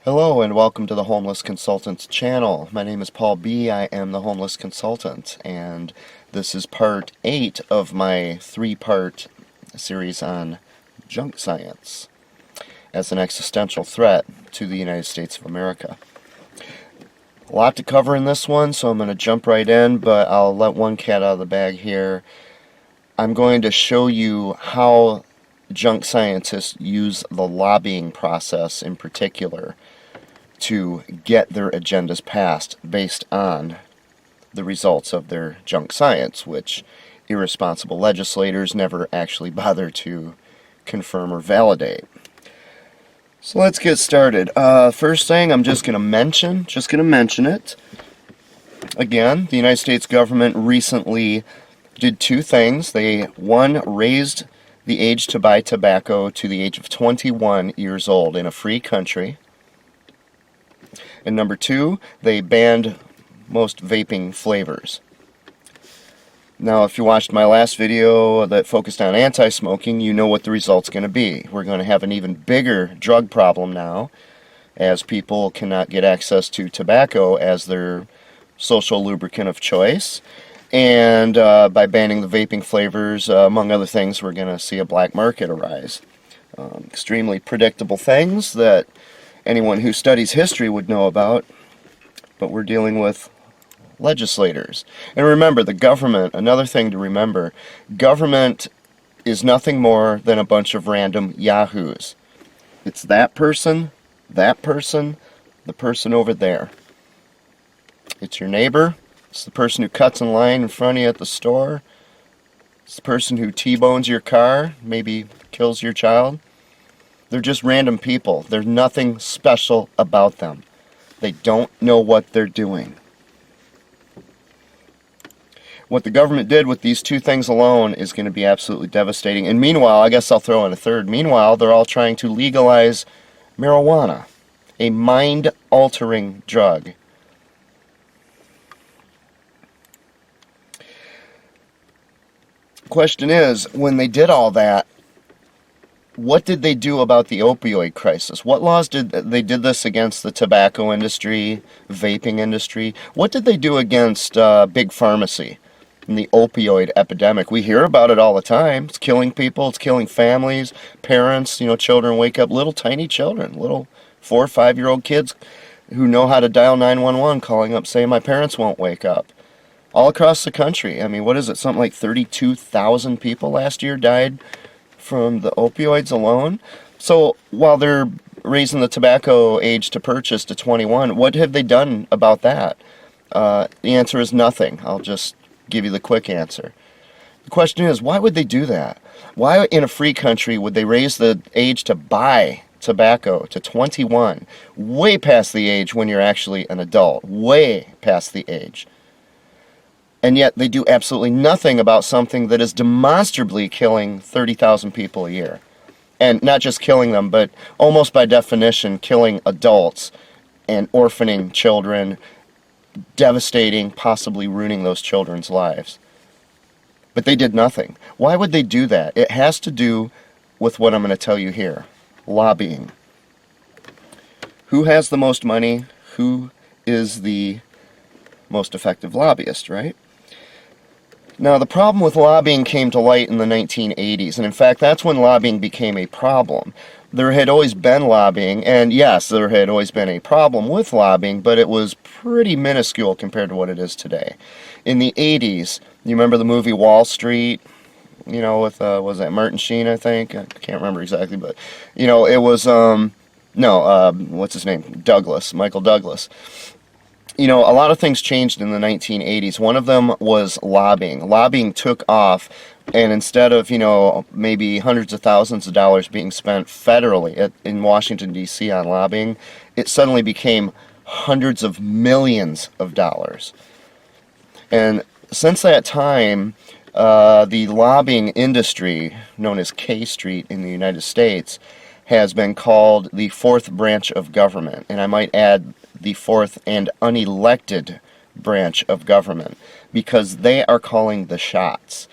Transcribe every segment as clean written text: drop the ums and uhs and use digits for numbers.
Hello and welcome to the Homeless Consultants channel. My name is Paul B. I am the Homeless Consultant, and this is part 8 of my 3-part series on junk science as an existential threat to the United States of America. A lot to cover in this one, so I'm going to jump right in, but I'll let one cat out of the bag here. I'm going to show you how junk scientists use the lobbying process in particular to get their agendas passed based on the results of their junk science, which irresponsible legislators never actually bother to confirm or validate. So let's get started. First thing I'm just going to mention it. Again, the United States government recently did two things. One, raised the age to buy tobacco to the age of 21 years old in a free country. And number two, they banned most vaping flavors. Now, if you watched my last video that focused on anti-smoking, you know what the result's going to be. We're going to have an even bigger drug problem now, as people cannot get access to tobacco as their social lubricant of choice. And by banning the vaping flavors, among other things, we're going to see a black market arise. Extremely predictable things that anyone who studies history would know about, but we're dealing with legislators. And remember, the government, another thing to remember, government is nothing more than a bunch of random yahoos. It's that person, the person over there. It's your neighbor. It's the person who cuts in line in front of you at the store. It's the person who T-bones your car, maybe kills your child. They're just random people. There's nothing special about them. They don't know what they're doing. What the government did with these two things alone is going to be absolutely devastating. And meanwhile, I guess I'll throw in a third. Meanwhile, they're all trying to legalize marijuana, a mind-altering drug. Question is, when they did all that, what did they do about the opioid crisis? What laws did they did this against the tobacco industry, vaping industry? What did they do against big pharmacy and the opioid epidemic? We hear about it all the time. It's killing people. It's killing families, parents. Children wake up, little tiny children, little 4 or 5-year-old kids who know how to dial 911, calling up saying my parents won't wake up. All across the country. I mean, what is it? Something like 32,000 people last year died from the opioids alone. So while they're raising the tobacco age to purchase to 21, what have they done about that? The answer is nothing. I'll just give you the quick answer. The question is, why would they do that? Why in a free country would they raise the age to buy tobacco to 21, way past the age when you're actually an adult, way past the age? And yet they do absolutely nothing about something that is demonstrably killing 30,000 people a year. And not just killing them, but almost by definition killing adults and orphaning children, devastating, possibly ruining those children's lives. But they did nothing. Why would they do that? It has to do with what I'm going to tell you here. Lobbying. Who has the most money? Who is the most effective lobbyist, right? Now, the problem with lobbying came to light in the 1980s, and in fact, that's when lobbying became a problem. There had always been lobbying, and yes, there had always been a problem with lobbying, but it was pretty minuscule compared to what it is today. In the 80s, you remember the movie Wall Street, with, was that Martin Sheen, I think? I can't remember exactly, but, it was, what's his name? Michael Douglas. A lot of things changed in the 1980s. One of them was lobbying. Lobbying took off, and instead of, maybe hundreds of thousands of dollars being spent federally in Washington, D.C. on lobbying, it suddenly became hundreds of millions of dollars. And since that time, the lobbying industry, known as K Street in the United States, has been called the fourth branch of government. And I might add the fourth and unelected branch of government, because they are calling the shots.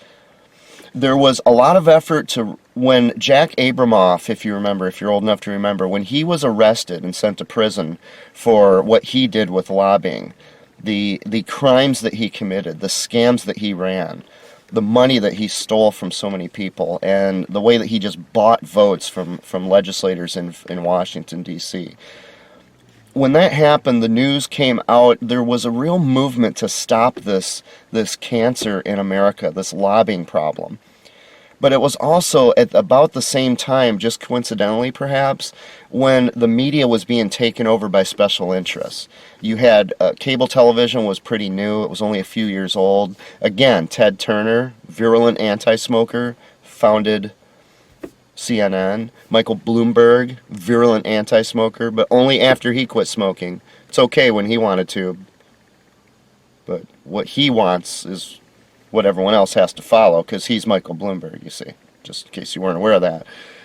There was a lot of effort to, when Jack Abramoff, if you remember, if you're old enough to remember, when he was arrested and sent to prison for what he did with lobbying, the crimes that he committed, the scams that he ran, the money that he stole from so many people, and the way that he just bought votes from legislators in Washington, D.C. When that happened, the news came out, there was a real movement to stop this cancer in America, this lobbying problem. But it was also at about the same time, just coincidentally perhaps, when the media was being taken over by special interests. You had cable television was pretty new. It was only a few years old. Again, Ted Turner, virulent anti-smoker, founded CNN. Michael Bloomberg, virulent anti-smoker, but only after he quit smoking. It's okay when he wanted to, but what he wants is what everyone else has to follow, because he's Michael Bloomberg, you see, just in case you weren't aware of that.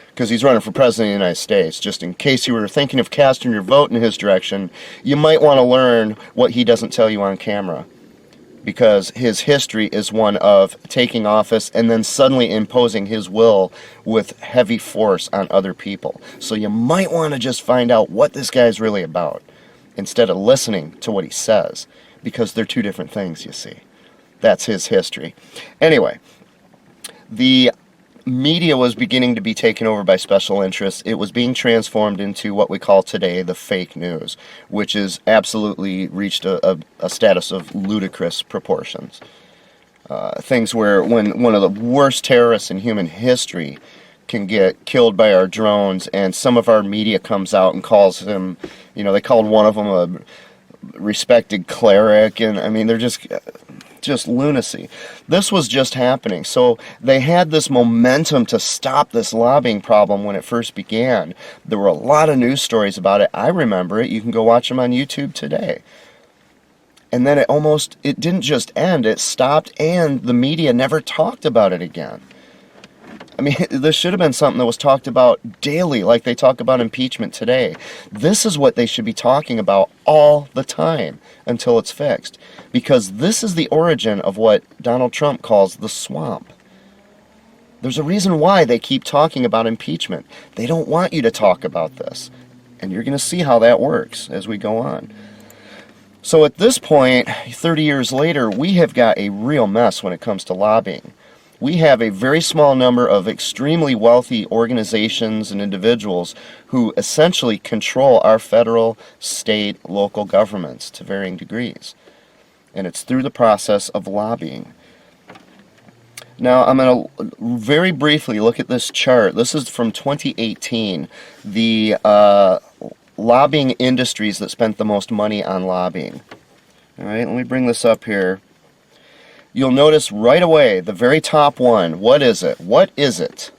Because he's running for president of the United States. Just in case you were thinking of casting your vote in his direction, you might want to learn what he doesn't tell you on camera. Because his history is one of taking office and then suddenly imposing his will with heavy force on other people. So you might want to just find out what this guy's really about, instead of listening to what he says, because they're two different things, you see. That's his history. Anyway, the media was beginning to be taken over by special interests. It was being transformed into what we call today the fake news, which has absolutely reached a status of ludicrous proportions. Things where when one of the worst terrorists in human history can get killed by our drones, and some of our media comes out and calls him, they called one of them a respected cleric, and I mean, they're just lunacy. This was just happening. So they had this momentum to stop this lobbying problem when it first began. There were a lot of news stories about it. I remember it. You can go watch them on YouTube today. And then it didn't just end, it stopped, and the media never talked about it again. I mean, this should have been something that was talked about daily, like they talk about impeachment today. This is what they should be talking about all the time until it's fixed. Because this is the origin of what Donald Trump calls the swamp. There's a reason why they keep talking about impeachment. They don't want you to talk about this. And you're going to see how that works as we go on. So at this point, 30 years later, we have got a real mess when it comes to lobbying. We have a very small number of extremely wealthy organizations and individuals who essentially control our federal, state, local governments to varying degrees. And it's through the process of lobbying. Now, I'm going to very briefly look at this chart. This is from 2018, the lobbying industries that spent the most money on lobbying. All right, let me bring this up here. You'll notice right away, the very top one, what is it? What is it?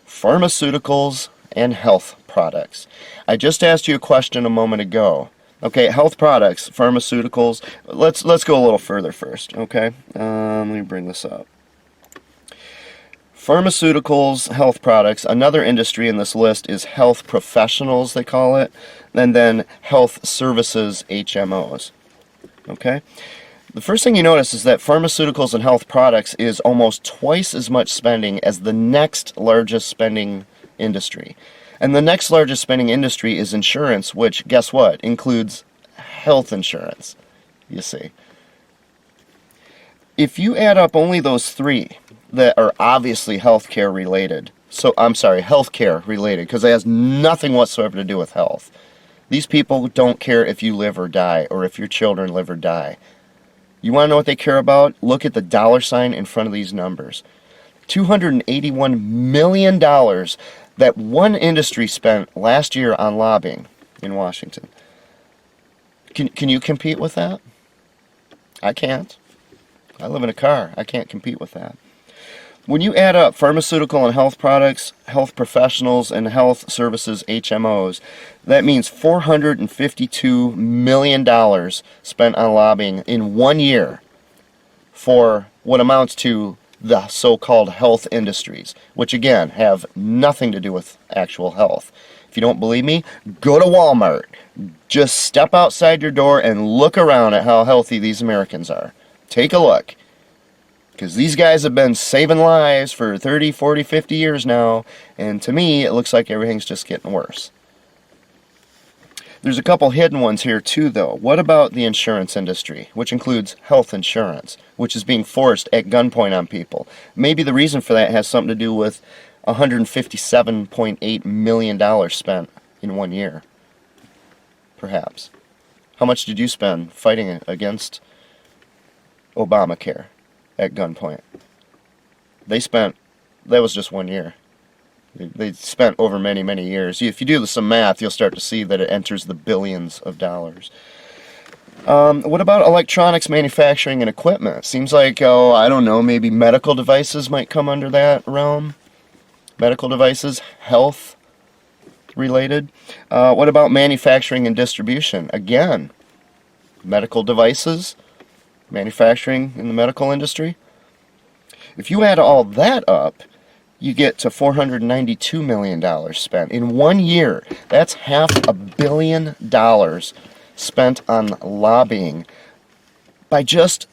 Pharmaceuticals and health products. I just asked you a question a moment ago. Okay, health products, pharmaceuticals. Let's go a little further first, okay? Let me bring this up. Pharmaceuticals, health products. Another industry in this list is health professionals, they call it, and then health services, HMOs. Okay? The first thing you notice is that pharmaceuticals and health products is almost twice as much spending as the next largest spending industry. And the next largest spending industry is insurance, which, guess what, includes health insurance, you see. If you add up only those three that are obviously healthcare related, healthcare related, because it has nothing whatsoever to do with health. These people don't care if you live or die, or if your children live or die. You want to know what they care about? Look at the dollar sign in front of these numbers. $281 million that one industry spent last year on lobbying in Washington. Can you compete with that? I can't. I live in a car. I can't compete with that. When you add up pharmaceutical and health products, health professionals, and health services, HMOs, that means $452 million spent on lobbying in 1 year for what amounts to the so-called health industries, which again have nothing to do with actual health. If you don't believe me, go to Walmart. Just step outside your door and look around at how healthy these Americans are. Take a look. Because these guys have been saving lives for 30, 40, 50 years now, and to me, it looks like everything's just getting worse. There's a couple hidden ones here too, though. What about the insurance industry, which includes health insurance, which is being forced at gunpoint on people? Maybe the reason for that has something to do with $157.8 million spent in 1 year. Perhaps. How much did you spend fighting against Obamacare at gunpoint? That was just 1 year. They spent over many, many years. If you do some math, you'll start to see that it enters the billions of dollars. What about electronics manufacturing and equipment? Seems like, I don't know, maybe medical devices might come under that realm. Medical devices, health related. What about manufacturing and distribution? Again, medical devices, manufacturing in the medical industry. If you add all that up, you get to $492 million spent in 1 year. That's $500 million spent on lobbying by just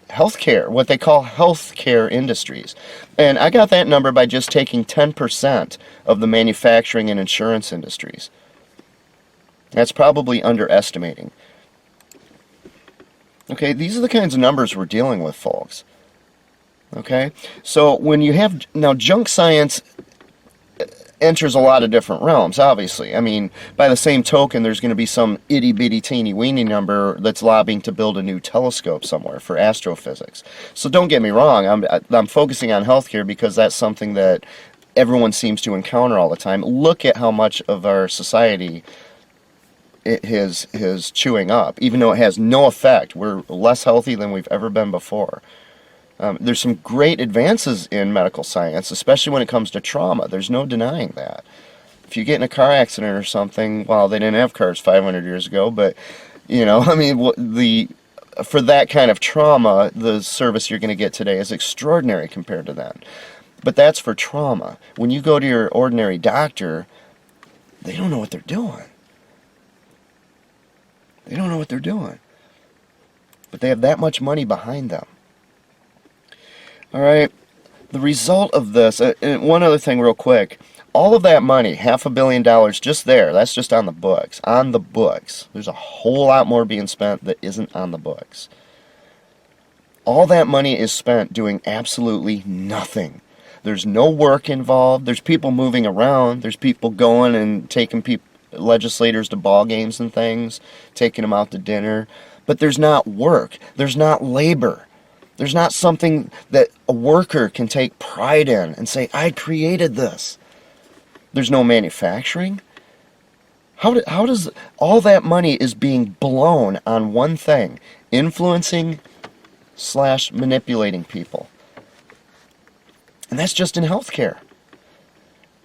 healthcare, what they call healthcare industries. And I got that number by just taking 10% of the manufacturing and insurance industries. That's probably underestimating. Okay, these are the kinds of numbers we're dealing with, folks. Okay, so when you have, now junk science enters a lot of different realms, obviously. I mean, by the same token, there's going to be some itty-bitty teeny-weeny number that's lobbying to build a new telescope somewhere for astrophysics. So don't get me wrong, I'm focusing on healthcare because that's something that everyone seems to encounter all the time. Look at how much of our society it is chewing up, even though it has no effect. We're less healthy than we've ever been before. There's some great advances in medical science, especially when it comes to trauma. There's no denying that. If you get in a car accident or something, well, they didn't have cars 500 years ago, but, you know, I mean, for that kind of trauma, the service you're going to get today is extraordinary compared to then. But that's for trauma. When you go to your ordinary doctor, they don't know what they're doing. They don't know what they're doing. But they have that much money behind them. All right, the result of this, and one other thing real quick, all of that money, $500 million just there, that's just on the books. On the books. There's a whole lot more being spent that isn't on the books. All that money is spent doing absolutely nothing. There's no work involved. There's people moving around. There's people going and taking legislators to ball games and things, taking them out to dinner. But there's not work. There's not labor. There's not something that a worker can take pride in and say, I created this. There's no manufacturing. How does all that money is being blown on one thing, influencing / manipulating people? And that's just in healthcare.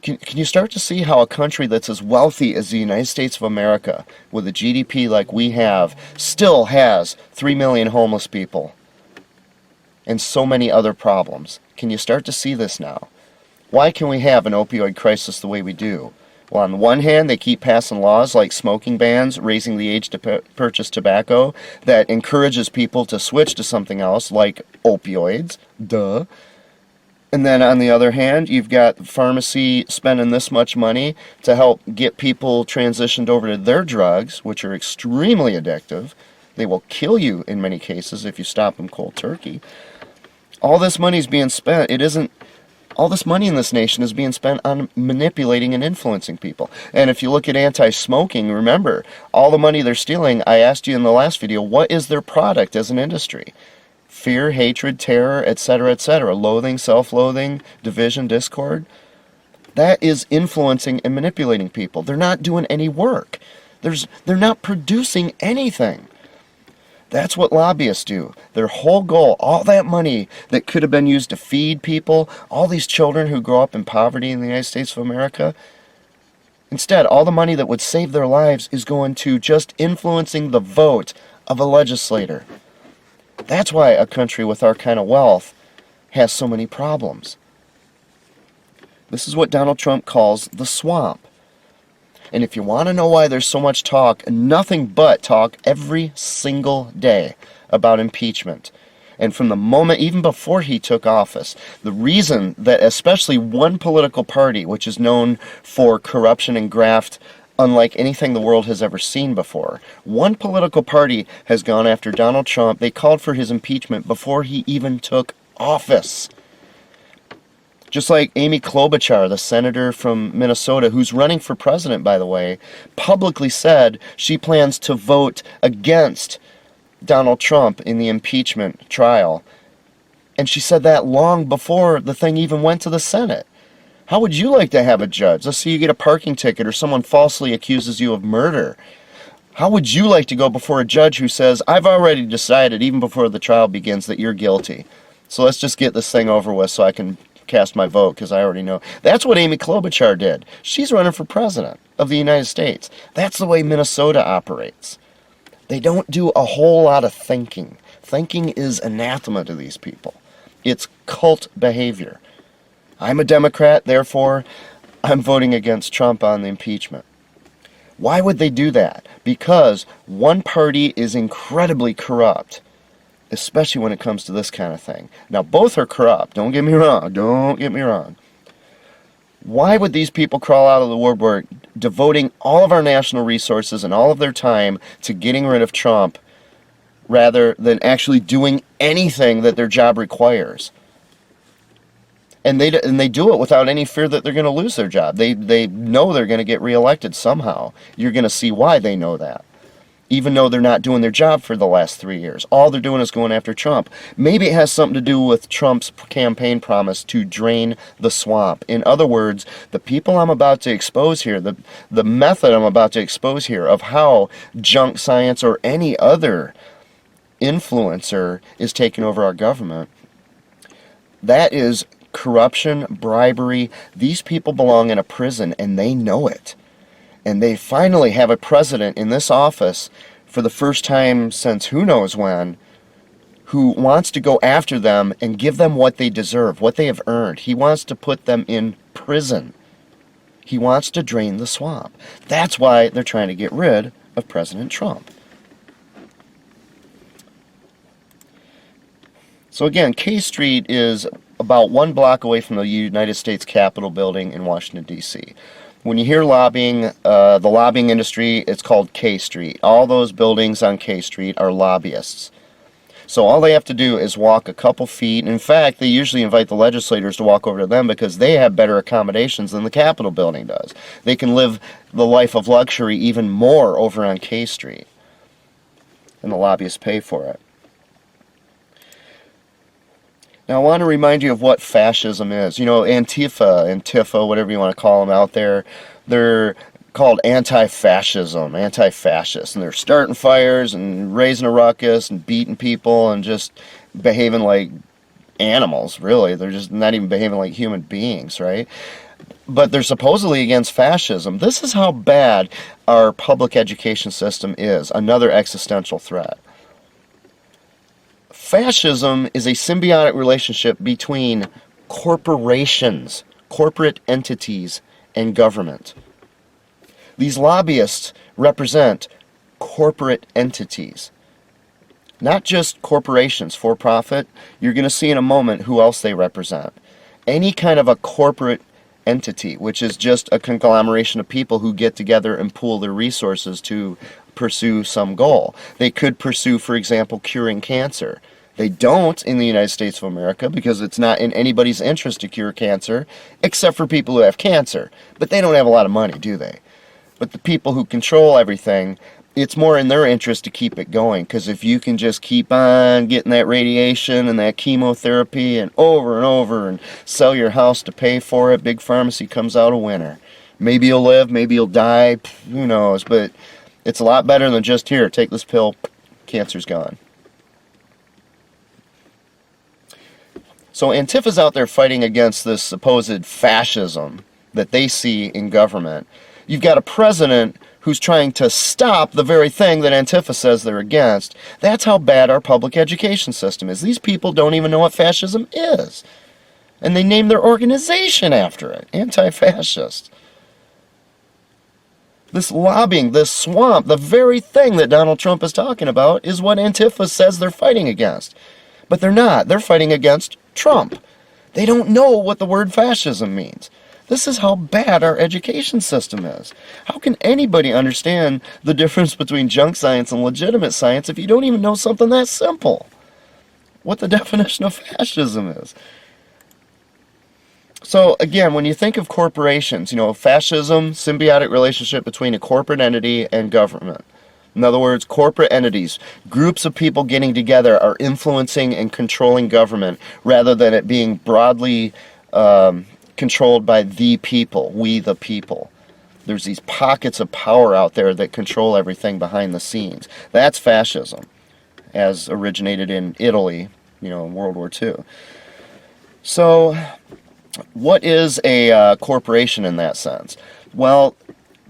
Can you start to see how a country that's as wealthy as the United States of America, with a GDP like we have, still has 3 million homeless people? And so many other problems. Can you start to see this now? Why can we have an opioid crisis the way we do? Well, on the one hand, they keep passing laws like smoking bans, raising the age to purchase tobacco, that encourages people to switch to something else like opioids. Duh. And then on the other hand, you've got the pharmacy spending this much money to help get people transitioned over to their drugs, which are extremely addictive. They will kill you in many cases if you stop them cold turkey. All this money is being spent. All this money in this nation is being spent on manipulating and influencing people. And if you look at anti-smoking, remember, all the money they're stealing, I asked you in the last video, what is their product as an industry? Fear, hatred, terror, etc., etc. Loathing, self-loathing, division, discord. That is influencing and manipulating people. They're not doing any work. They're not producing anything. That's what lobbyists do. Their whole goal, all that money that could have been used to feed people, all these children who grow up in poverty in the United States of America, instead, all the money that would save their lives is going to just influencing the vote of a legislator. That's why a country with our kind of wealth has so many problems. This is what Donald Trump calls the swamp. And if you want to know why there's so much talk, nothing but talk every single day about impeachment, And from the moment, even before he took office, the reason that especially one political party, which is known for corruption and graft unlike anything the world has ever seen before, one political party has gone after Donald Trump. They called for his impeachment before he even took office. Just like Amy Klobuchar, the senator from Minnesota, who's running for president, by the way, publicly said she plans to vote against Donald Trump in the impeachment trial. And she said that long before the thing even went to the Senate. How would you like to have a judge? Let's say you get a parking ticket or someone falsely accuses you of murder. How would you like to go before a judge who says, I've already decided even before the trial begins that you're guilty. So let's just get this thing over with so I can cast my vote because I already know. That's what Amy Klobuchar did. She's running for president of the United States. That's the way Minnesota operates. They don't do a whole lot of thinking. Thinking is anathema to these people. It's cult behavior. I'm a Democrat, therefore I'm voting against Trump on the impeachment. Why would they do that? Because one party is incredibly corrupt, especially when it comes to this kind of thing. Now, both are corrupt. Don't get me wrong. Don't get me wrong. Why would these people crawl out of the woodwork devoting all of our national resources and all of their time to getting rid of Trump rather than actually doing anything that their job requires? And they do it without any fear that they're going to lose their job. They know they're going to get reelected somehow. You're going to see why they know that. Even though they're not doing their job for the last 3 years. All they're doing is going after Trump. Maybe it has something to do with Trump's campaign promise to drain the swamp. In other words, the people I'm about to expose here, the method I'm about to expose here of how junk science or any other influencer is taking over our government, that is corruption, bribery. These people belong in a prison and they know it. And they finally have a president in this office for the first time since who knows when, who wants to go after them and give them what they deserve, what they have earned. He wants to put them in prison. He wants to drain the swamp. That's why they're trying to get rid of President Trump. So again, K Street is about 1 block away from the United States Capitol building in Washington, D.C. When you hear lobbying, the lobbying industry, it's called K Street. All those buildings on K Street are lobbyists. So all they have to do is walk a couple feet. In fact, they usually invite the legislators to walk over to them because they have better accommodations than the Capitol building does. They can live the life of luxury even more over on K Street. And the lobbyists pay for it. Now, I want to remind you of what fascism is. You know, Antifa, whatever you want to call them out there, they're called anti-fascism, anti-fascist. And they're starting fires and raising a ruckus and beating people and just behaving like animals, really. They're just not even behaving like human beings, right? But they're supposedly against fascism. This is how bad our public education system is, another existential threat. Fascism is a symbiotic relationship between corporations, corporate entities, and government. These lobbyists represent corporate entities, not just corporations for profit. You're going to see in a moment who else they represent. Any kind of a corporate entity, which is just a conglomeration of people who get together and pool their resources to pursue some goal. They could pursue, for example, curing cancer. They don't in the United States of America because it's not in anybody's interest to cure cancer, except for people who have cancer. But they don't have a lot of money, do they? But the people who control everything, it's more in their interest to keep it going. Because if you can just keep on getting that radiation and that chemotherapy and over and sell your house to pay for it, Big Pharmacy comes out a winner. Maybe you'll live, maybe you'll die, who knows. But it's a lot better than just, here, take this pill, cancer's gone. So Antifa's out there fighting against this supposed fascism that they see in government. You've got a president who's trying to stop the very thing that Antifa says they're against. That's how bad our public education system is. These people don't even know what fascism is. And they name their organization after it, anti-fascist. This lobbying, this swamp, the very thing that Donald Trump is talking about is what Antifa says they're fighting against. But they're not. They're fighting against Trump. They don't know what the word fascism means. This is how bad our education system is. How can anybody understand the difference between junk science and legitimate science if you don't even know something that simple? What the definition of fascism is. So again, when you think of corporations, fascism, symbiotic relationship between a corporate entity and government. In other words, corporate entities, groups of people getting together are influencing and controlling government rather than it being broadly controlled by the people, we the people. There's these pockets of power out there that control everything behind the scenes. That's fascism, as originated in Italy, in World War II. So, what is a corporation in that sense? Well,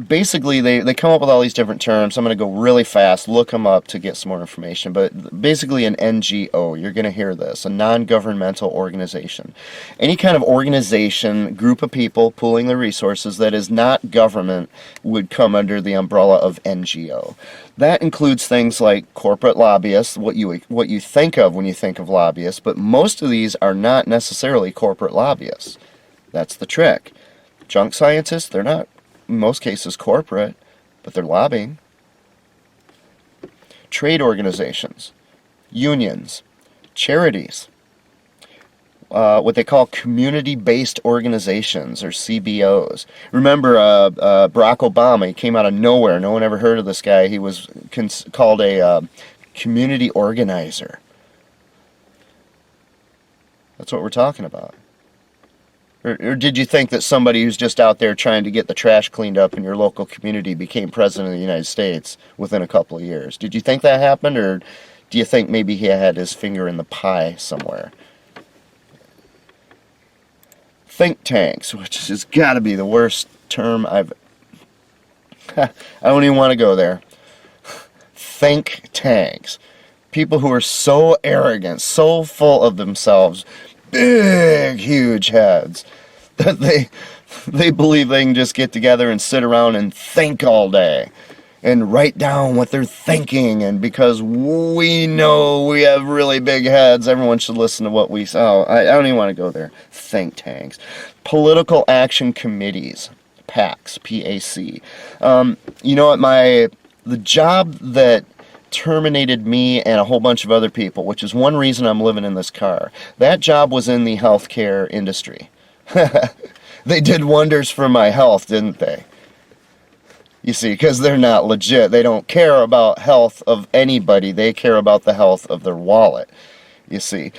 basically, they come up with all these different terms. I'm going to go really fast, look them up to get some more information. But basically an NGO, you're going to hear this, a non-governmental organization. Any kind of organization, group of people pooling their resources that is not government would come under the umbrella of NGO. That includes things like corporate lobbyists, what you think of when you think of lobbyists, but most of these are not necessarily corporate lobbyists. That's the trick. Junk scientists, they're not in most cases corporate, but they're lobbying. Trade organizations, unions, charities, what they call community-based organizations, or CBOs. Remember, Barack Obama, he came out of nowhere. No one ever heard of this guy. He was called a community organizer. That's what we're talking about. Or did you think that somebody who's just out there trying to get the trash cleaned up in your local community became president of the United States within a couple of years? Did you think that happened, or do you think maybe he had his finger in the pie somewhere? Think tanks, which has got to be the worst term I don't even want to go there. Think tanks. People who are so arrogant, so full of themselves, big, huge heads, that they believe they can just get together and sit around and think all day and write down what they're thinking, and because we know we have really big heads, everyone should listen to what we say. I don't even want to go there. Think tanks. Political action committees, PACs, P-A-C. You know what, the job that terminated me and a whole bunch of other people, which is one reason I'm living in this car. That job was in the healthcare industry. They did wonders for my health, didn't they? You see, because they're not legit. They don't care about health of anybody. They care about the health of their wallet. You see,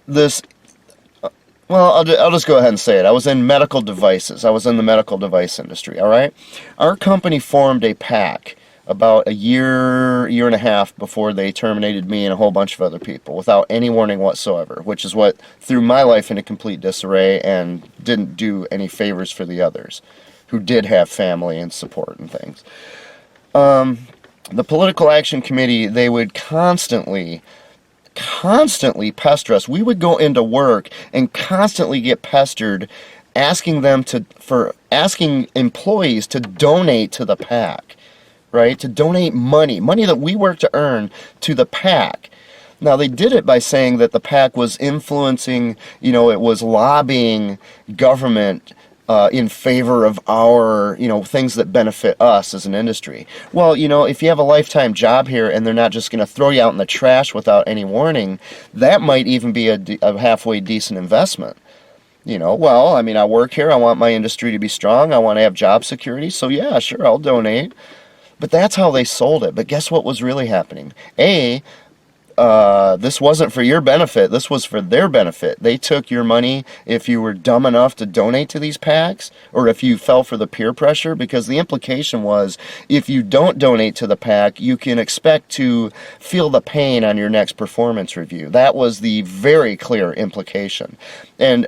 I'll just go ahead and say it. I was in medical devices. I was in the medical device industry, all right? Our company formed a PAC about a year and a half before they terminated me and a whole bunch of other people without any warning whatsoever, which is what threw my life into complete disarray and didn't do any favors for the others who did have family and support and things. The Political Action Committee, they would constantly pester us. We would go into work and constantly get pestered asking employees to donate to the PAC. Right? To donate money that we work to earn to the PAC. Now, they did it by saying that the PAC was influencing, it was lobbying government in favor of our, things that benefit us as an industry. Well, if you have a lifetime job here and they're not just going to throw you out in the trash without any warning, that might even be a halfway decent investment. I work here, I want my industry to be strong, I want to have job security, so yeah, sure, I'll donate. But that's how they sold it. But guess what was really happening? This wasn't for your benefit. This was for their benefit. They took your money if you were dumb enough to donate to these PACs, or if you fell for the peer pressure, because the implication was if you don't donate to the PAC, you can expect to feel the pain on your next performance review. That was the very clear implication. And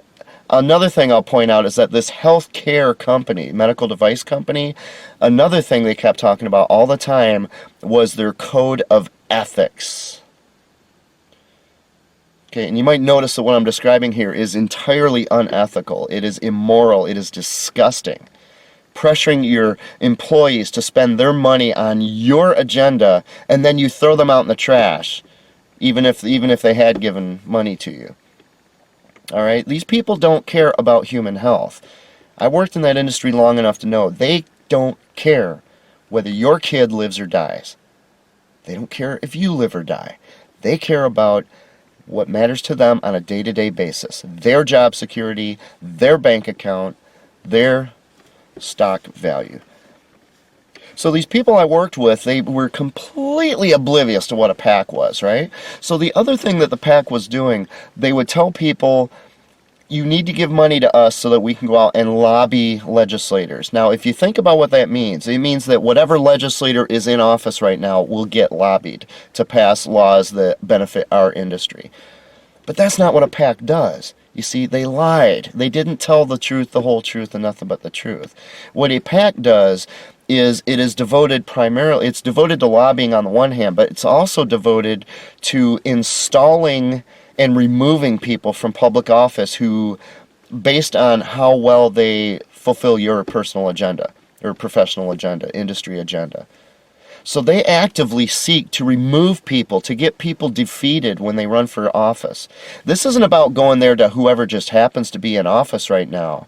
another thing I'll point out is that this healthcare company, medical device company, another thing they kept talking about all the time was their code of ethics. Okay, and you might notice that what I'm describing here is entirely unethical. It is immoral. It is disgusting. Pressuring your employees to spend their money on your agenda, and then you throw them out in the trash. even if they had given money to you. All right? These people don't care about human health. I worked in that industry long enough to know they don't care whether your kid lives or dies. They don't care if you live or die. They care about what matters to them on a day-to-day basis. Their job security, their bank account, their stock value. So these people I worked with, they were completely oblivious to what a PAC was, right? So the other thing that the PAC was doing, they would tell people, you need to give money to us so that we can go out and lobby legislators. Now, if you think about what that means, it means that whatever legislator is in office right now will get lobbied to pass laws that benefit our industry. But that's not what a PAC does. You see, they lied. They didn't tell the truth, the whole truth, and nothing but the truth. What a PAC does is it's devoted to lobbying on the one hand, but it's also devoted to installing and removing people from public office who, based on how well they fulfill your personal agenda, or professional agenda, industry agenda. So they actively seek to remove people, to get people defeated when they run for office. This isn't about going there to whoever just happens to be in office right now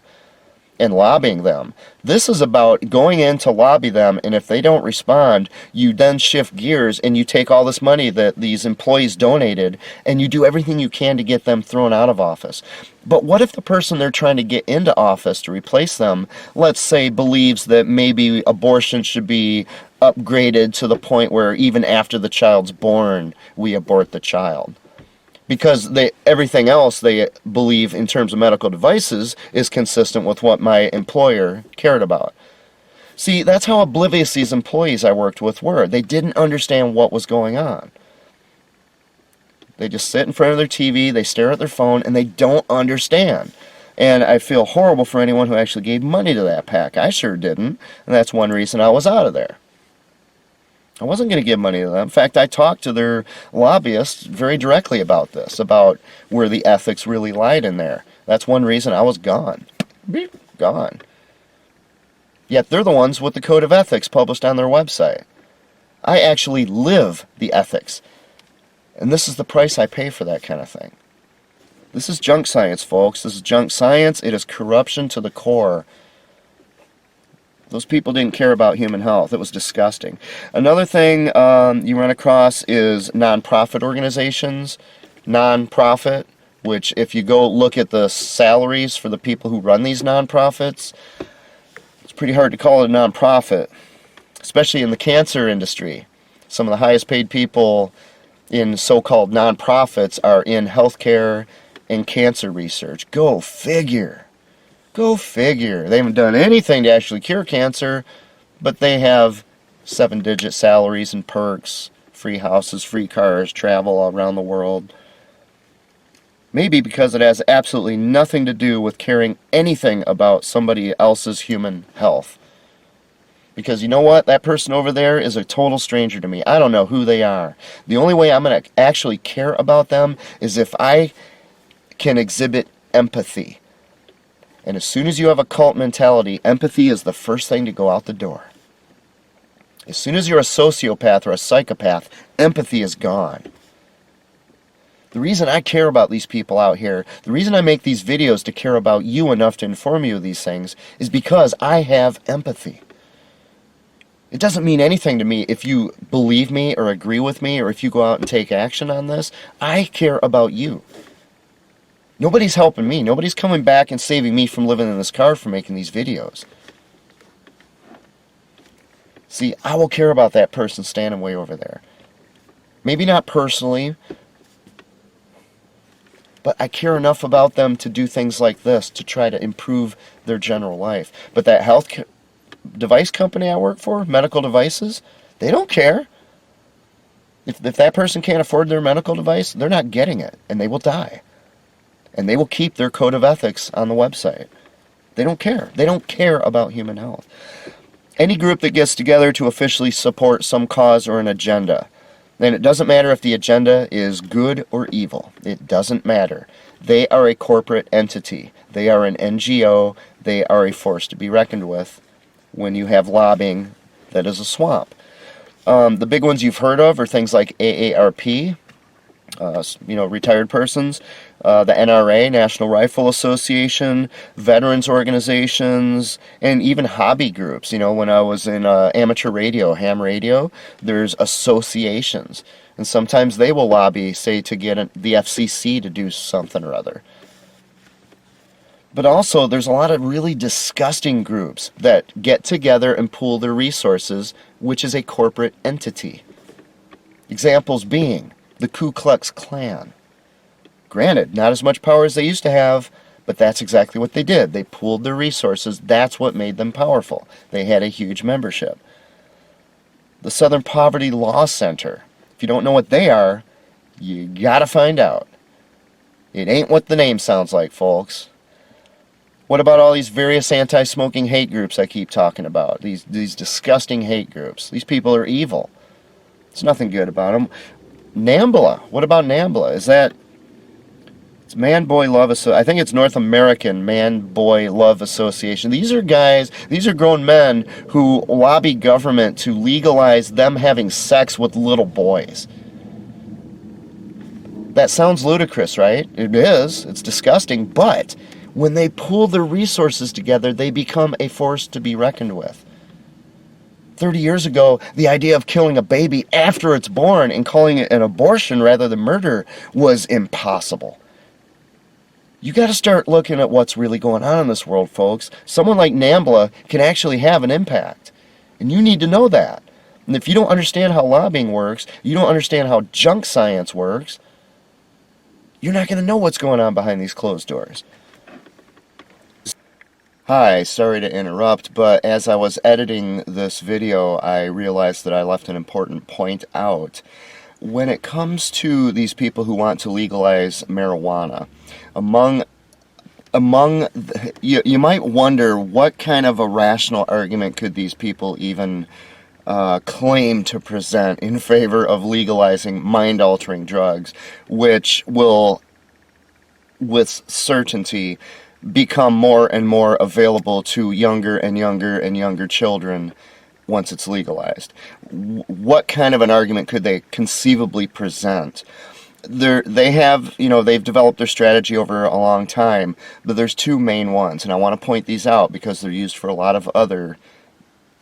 and lobbying them. This is about going in to lobby them, and if they don't respond, you then shift gears and you take all this money that these employees donated and you do everything you can to get them thrown out of office. But what if the person they're trying to get into office to replace them, let's say, believes that maybe abortion should be upgraded to the point where even after the child's born, we abort the child? Because everything else they believe in terms of medical devices is consistent with what my employer cared about. See, that's how oblivious these employees I worked with were. They didn't understand what was going on. They just sit in front of their TV, they stare at their phone, and they don't understand. And I feel horrible for anyone who actually gave money to that PAC. I sure didn't, and that's one reason I was out of there. I wasn't going to give money to them. In fact, I talked to their lobbyists very directly about this, about where the ethics really lied in there. That's one reason I was gone. Gone. Yet they're the ones with the code of ethics published on their website. I actually live the ethics. And this is the price I pay for that kind of thing. This is junk science, folks. This is junk science. It is corruption to the core. Those people didn't care about human health. It was disgusting. Another thing you run across is nonprofit organizations. Nonprofit, which if you go look at the salaries for the people who run these nonprofits, it's pretty hard to call it a nonprofit, especially in the cancer industry. Some of the highest paid people in so-called nonprofits are in healthcare and cancer research. Go figure. Go figure. They haven't done anything to actually cure cancer, but they have 7-digit salaries and perks, free houses, free cars, travel all around the world. Maybe because it has absolutely nothing to do with caring anything about somebody else's human health. Because you know what? That person over there is a total stranger to me. I don't know who they are. The only way I'm going to actually care about them is if I can exhibit empathy. And as soon as you have a cult mentality, empathy is the first thing to go out the door. As soon as you're a sociopath or a psychopath, empathy is gone. The reason I care about these people out here, the reason I make these videos to care about you enough to inform you of these things, is because I have empathy. It doesn't mean anything to me if you believe me or agree with me or if you go out and take action on this. I care about you. Nobody's helping me. Nobody's coming back and saving me from living in this car for making these videos. See, I will care about that person standing way over there. Maybe not personally, but I care enough about them to do things like this to try to improve their general life. But that health device company I work for, medical devices, they don't care. If that person can't afford their medical device, they're not getting it, and they will die. And they will keep their code of ethics on the website. They don't care. They don't care about human health. Any group that gets together to officially support some cause or an agenda, then it doesn't matter if the agenda is good or evil. It doesn't matter. They are a corporate entity. They are an NGO. They are a force to be reckoned with when you have lobbying that is a swamp. The big ones you've heard of are things like AARP. retired persons, the NRA, National Rifle Association, veterans organizations, and even hobby groups. When I was in amateur radio, ham radio, there's associations. And sometimes they will lobby, say, to get the FCC to do something or other. But also, there's a lot of really disgusting groups that get together and pool their resources, which is a corporate entity. Examples being the Ku Klux Klan. Granted, not as much power as they used to have, but that's exactly what they did. They pooled their resources. That's what made them powerful. They had a huge membership. The Southern Poverty Law Center. If you don't know what they are, you gotta find out. It ain't what the name sounds like, folks. What about all these various anti-smoking hate groups I keep talking about? These disgusting hate groups. These people are evil. There's nothing good about them. NAMBLA. What about NAMBLA? It's Man Boy Love I think it's North American Man Boy Love Association. These are grown men who lobby government to legalize them having sex with little boys. That sounds ludicrous, right? It is. It's disgusting, but when they pool their resources together, they become a force to be reckoned with. 30 years ago, the idea of killing a baby after it's born and calling it an abortion rather than murder was impossible. You got to start looking at what's really going on in this world, folks. Someone like NAMBLA can actually have an impact, and you need to know that. And if you don't understand how lobbying works, you don't understand how junk science works, you're not going to know what's going on behind these closed doors. Hi, sorry to interrupt, but as I was editing this video, I realized that I left an important point out. When it comes to these people who want to legalize marijuana, you might wonder what kind of a rational argument could these people even claim to present in favor of legalizing mind-altering drugs, which will, with certainty, become more and more available to younger and younger and younger children once it's legalized. What kind of an argument could they conceivably present? They've developed their strategy over a long time, but there's two main ones, and I want to point these out because they're used for a lot of other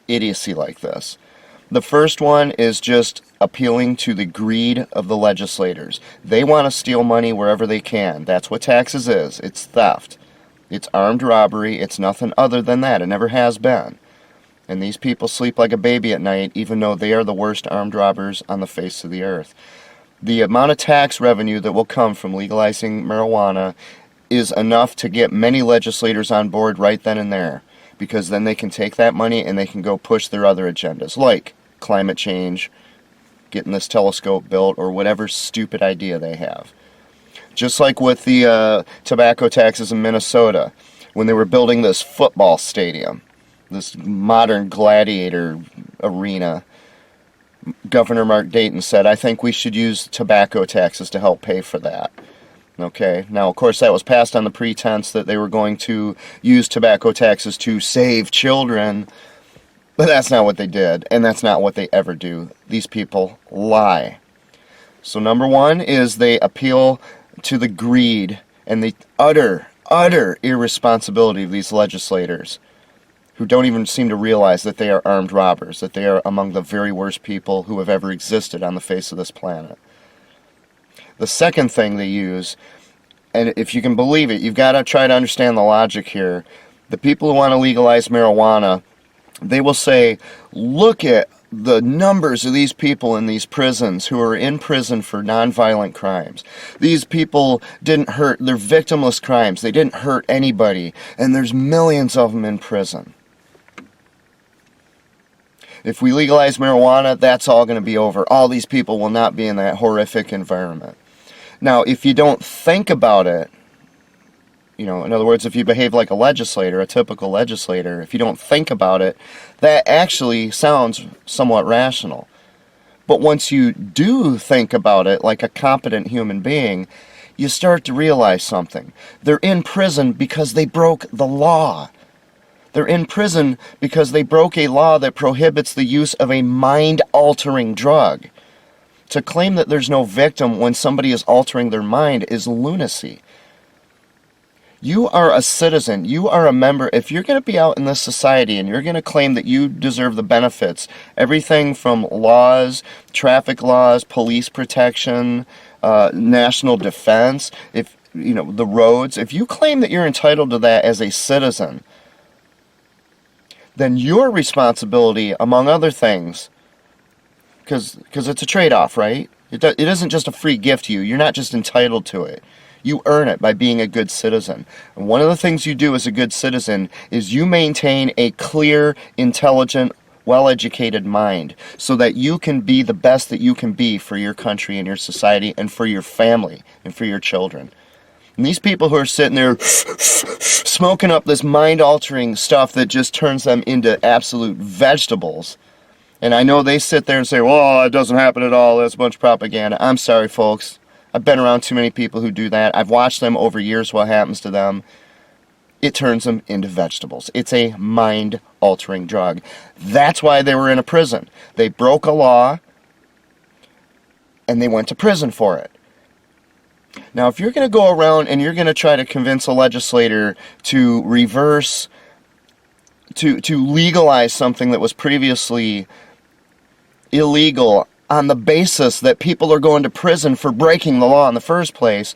idiocy like this. The first one is just appealing to the greed of the legislators. They want to steal money wherever they can. That's what taxes is. It's theft. It's armed robbery. It's nothing other than that. It never has been. And these people sleep like a baby at night, even though they are the worst armed robbers on the face of the earth. The amount of tax revenue that will come from legalizing marijuana is enough to get many legislators on board right then and there, because then they can take that money and they can go push their other agendas, like climate change, getting this telescope built, or whatever stupid idea they have. Just like with the tobacco taxes in Minnesota, when they were building this football stadium, this modern gladiator arena, Governor Mark Dayton said, I think we should use tobacco taxes to help pay for that. Okay, now of course that was passed on the pretense that they were going to use tobacco taxes to save children, but that's not what they did, and that's not what they ever do. These people lie. So number one is they appeal to the greed and the utter irresponsibility of these legislators who don't even seem to realize that they are armed robbers, that they are among the very worst people who have ever existed on the face of this planet. The second thing they use, and if you can believe it, you've got to try to understand the logic here. The people who want to legalize marijuana, they will say, look at the numbers of these people in these prisons who are in prison for nonviolent crimes. These people they're victimless crimes. They didn't hurt anybody, and there's millions of them in prison. If we legalize marijuana, that's all going to be over. All these people will not be in that horrific environment. Now, if you don't think about it, in other words, if you behave like a typical legislator, if you don't think about it, that actually sounds somewhat rational. But once you do think about it like a competent human being, you start to realize something. They're in prison because they broke the law. They're in prison because they broke a law that prohibits the use of a mind-altering drug. To claim that there's no victim when somebody is altering their mind is lunacy. You are a citizen. You are a member. If you're going to be out in this society and you're going to claim that you deserve the benefits, everything from laws, traffic laws, police protection, national defense, if the roads, if you claim that you're entitled to that as a citizen, then your responsibility, among other things, because it's a trade-off, right? It isn't just a free gift to you. You're not just entitled to it. You earn it by being a good citizen. And one of the things you do as a good citizen is you maintain a clear, intelligent, well-educated mind so that you can be the best that you can be for your country and your society and for your family and for your children. And these people who are sitting there smoking up this mind-altering stuff that just turns them into absolute vegetables. And I know they sit there and say, well, it doesn't happen at all. That's a bunch of propaganda. I'm sorry, folks. I've been around too many people who do that. I've watched them over years, what happens to them. It turns them into vegetables. It's a mind-altering drug. That's why they were in a prison. They broke a law, and they went to prison for it. Now, if you're going to go around and you're going to try to convince a legislator to reverse, to legalize something that was previously illegal on the basis that people are going to prison for breaking the law in the first place,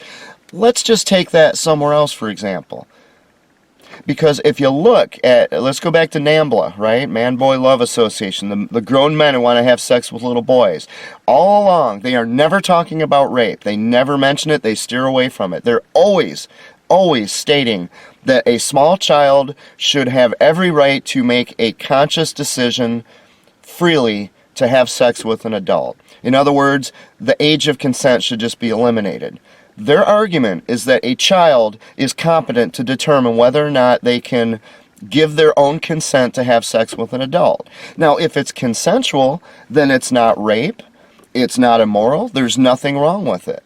let's just take that somewhere else, for example. Because if you look at, let's go back to NAMBLA, right? Man-Boy Love Association, the grown men who want to have sex with little boys. All along, they are never talking about rape. They never mention it. They steer away from it. They're always stating that a small child should have every right to make a conscious decision freely to have sex with an adult. In other words, the age of consent should just be eliminated. Their argument is that a child is competent to determine whether or not they can give their own consent to have sex with an adult. Now, if it's consensual, then it's not rape, it's not immoral, there's nothing wrong with it.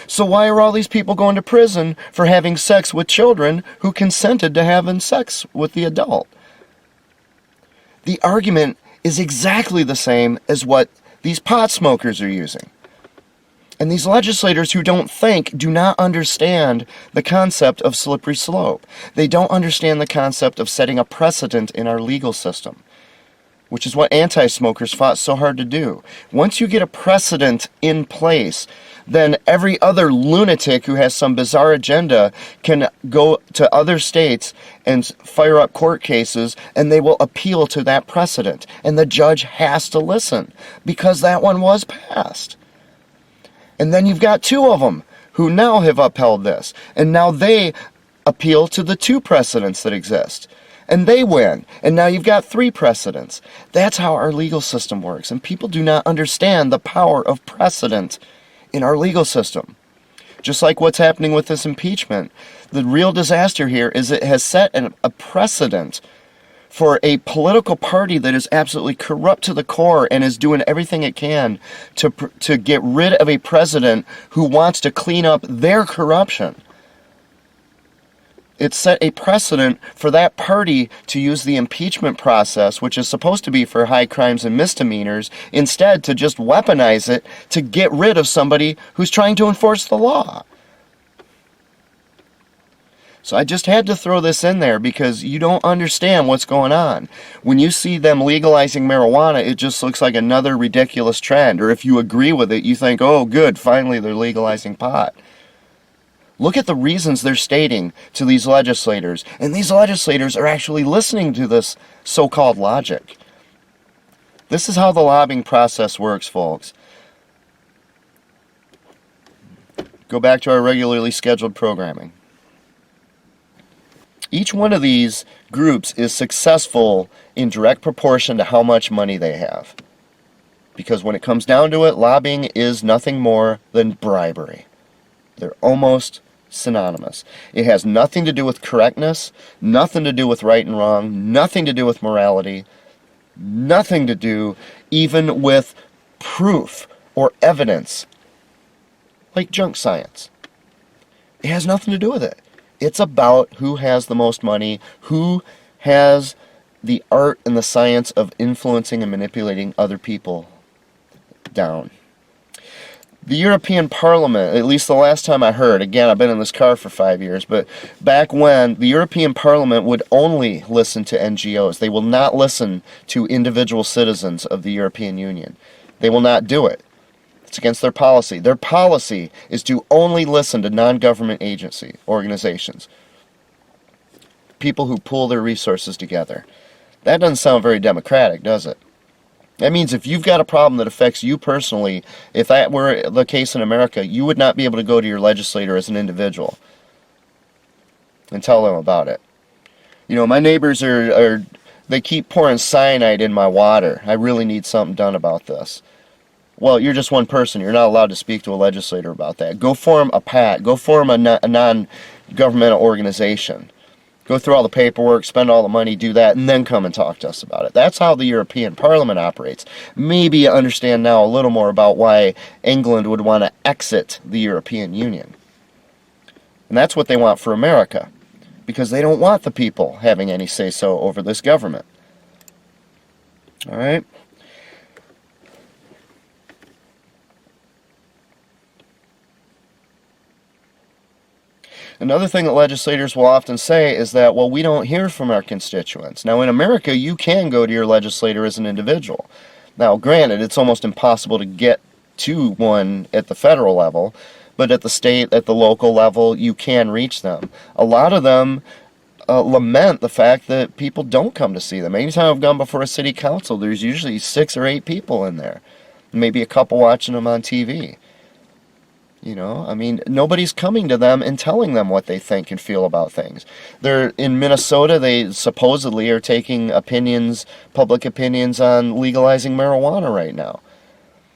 So why are all these people going to prison for having sex with children who consented to having sex with the adult? The argument is exactly the same as what these pot smokers are using. And these legislators who don't think do not understand the concept of slippery slope. They don't understand the concept of setting a precedent in our legal system, which is what anti-smokers fought so hard to do. Once you get a precedent in place, then every other lunatic who has some bizarre agenda can go to other states and fire up court cases, and they will appeal to that precedent. And the judge has to listen, because that one was passed. And then you've got two of them who now have upheld this. And now they appeal to the two precedents that exist. And they win. And now you've got three precedents. That's how our legal system works. And people do not understand the power of precedent in our legal system. Just like what's happening with this impeachment. The real disaster here is it has set a precedent for a political party that is absolutely corrupt to the core and is doing everything it can to get rid of a president who wants to clean up their corruption. It set a precedent for that party to use the impeachment process, which is supposed to be for high crimes and misdemeanors, instead to just weaponize it to get rid of somebody who's trying to enforce the law. So I just had to throw this in there because you don't understand what's going on. When you see them legalizing marijuana, it just looks like another ridiculous trend. Or if you agree with it, you think, oh, good, finally they're legalizing pot. Look at the reasons they're stating to these legislators. And these legislators are actually listening to this so-called logic. This is how the lobbying process works, folks. Go back to our regularly scheduled programming. Each one of these groups is successful in direct proportion to how much money they have. Because when it comes down to it, lobbying is nothing more than bribery. They're almost synonymous. It has nothing to do with correctness, nothing to do with right and wrong, nothing to do with morality, nothing to do even with proof or evidence, like junk science. It has nothing to do with it. It's about who has the most money, who has the art and the science of influencing and manipulating other people down. The European Parliament, at least the last time I heard, again, I've been in this car for 5 years, but back when, the European Parliament would only listen to NGOs. They will not listen to individual citizens of the European Union. They will not do it. It's against their policy. Their policy is to only listen to non-government organizations. People who pool their resources together. That doesn't sound very democratic, does it? That means if you've got a problem that affects you personally, if that were the case in America, you would not be able to go to your legislator as an individual and tell them about it. You know, my neighbors they keep pouring cyanide in my water. I really need something done about this. Well, you're just one person. You're not allowed to speak to a legislator about that. Go form a PAC. Go form a non-governmental organization. Go through all the paperwork, spend all the money, do that, and then come and talk to us about it. That's how the European Parliament operates. Maybe you understand now a little more about why England would want to exit the European Union. And that's what they want for America, because they don't want the people having any say-so over this government. All right? Another thing that legislators will often say is that, well, we don't hear from our constituents. Now, in America, you can go to your legislator as an individual. Now, granted, it's almost impossible to get to one at the federal level, but at the state, at the local level, you can reach them. A lot of them lament the fact that people don't come to see them. Anytime I've gone before a city council, there's usually 6 or 8 people in there. Maybe a couple watching them on TV. You know, I mean, nobody's coming to them and telling them what they think and feel about things. They're in Minnesota, they supposedly are taking public opinions on legalizing marijuana right now.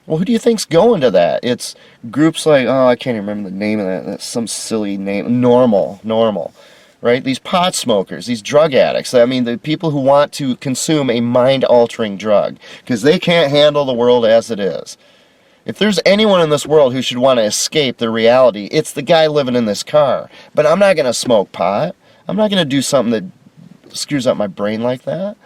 Well, who do you think's going to that? It's groups like, oh, I can't even remember the name of that. That's some silly name. Normal. Right? These pot smokers, these drug addicts. I mean, the people who want to consume a mind-altering drug because they can't handle the world as it is. If there's anyone in this world who should want to escape their reality, it's the guy living in this car. But I'm not going to smoke pot. I'm not going to do something that screws up my brain like that.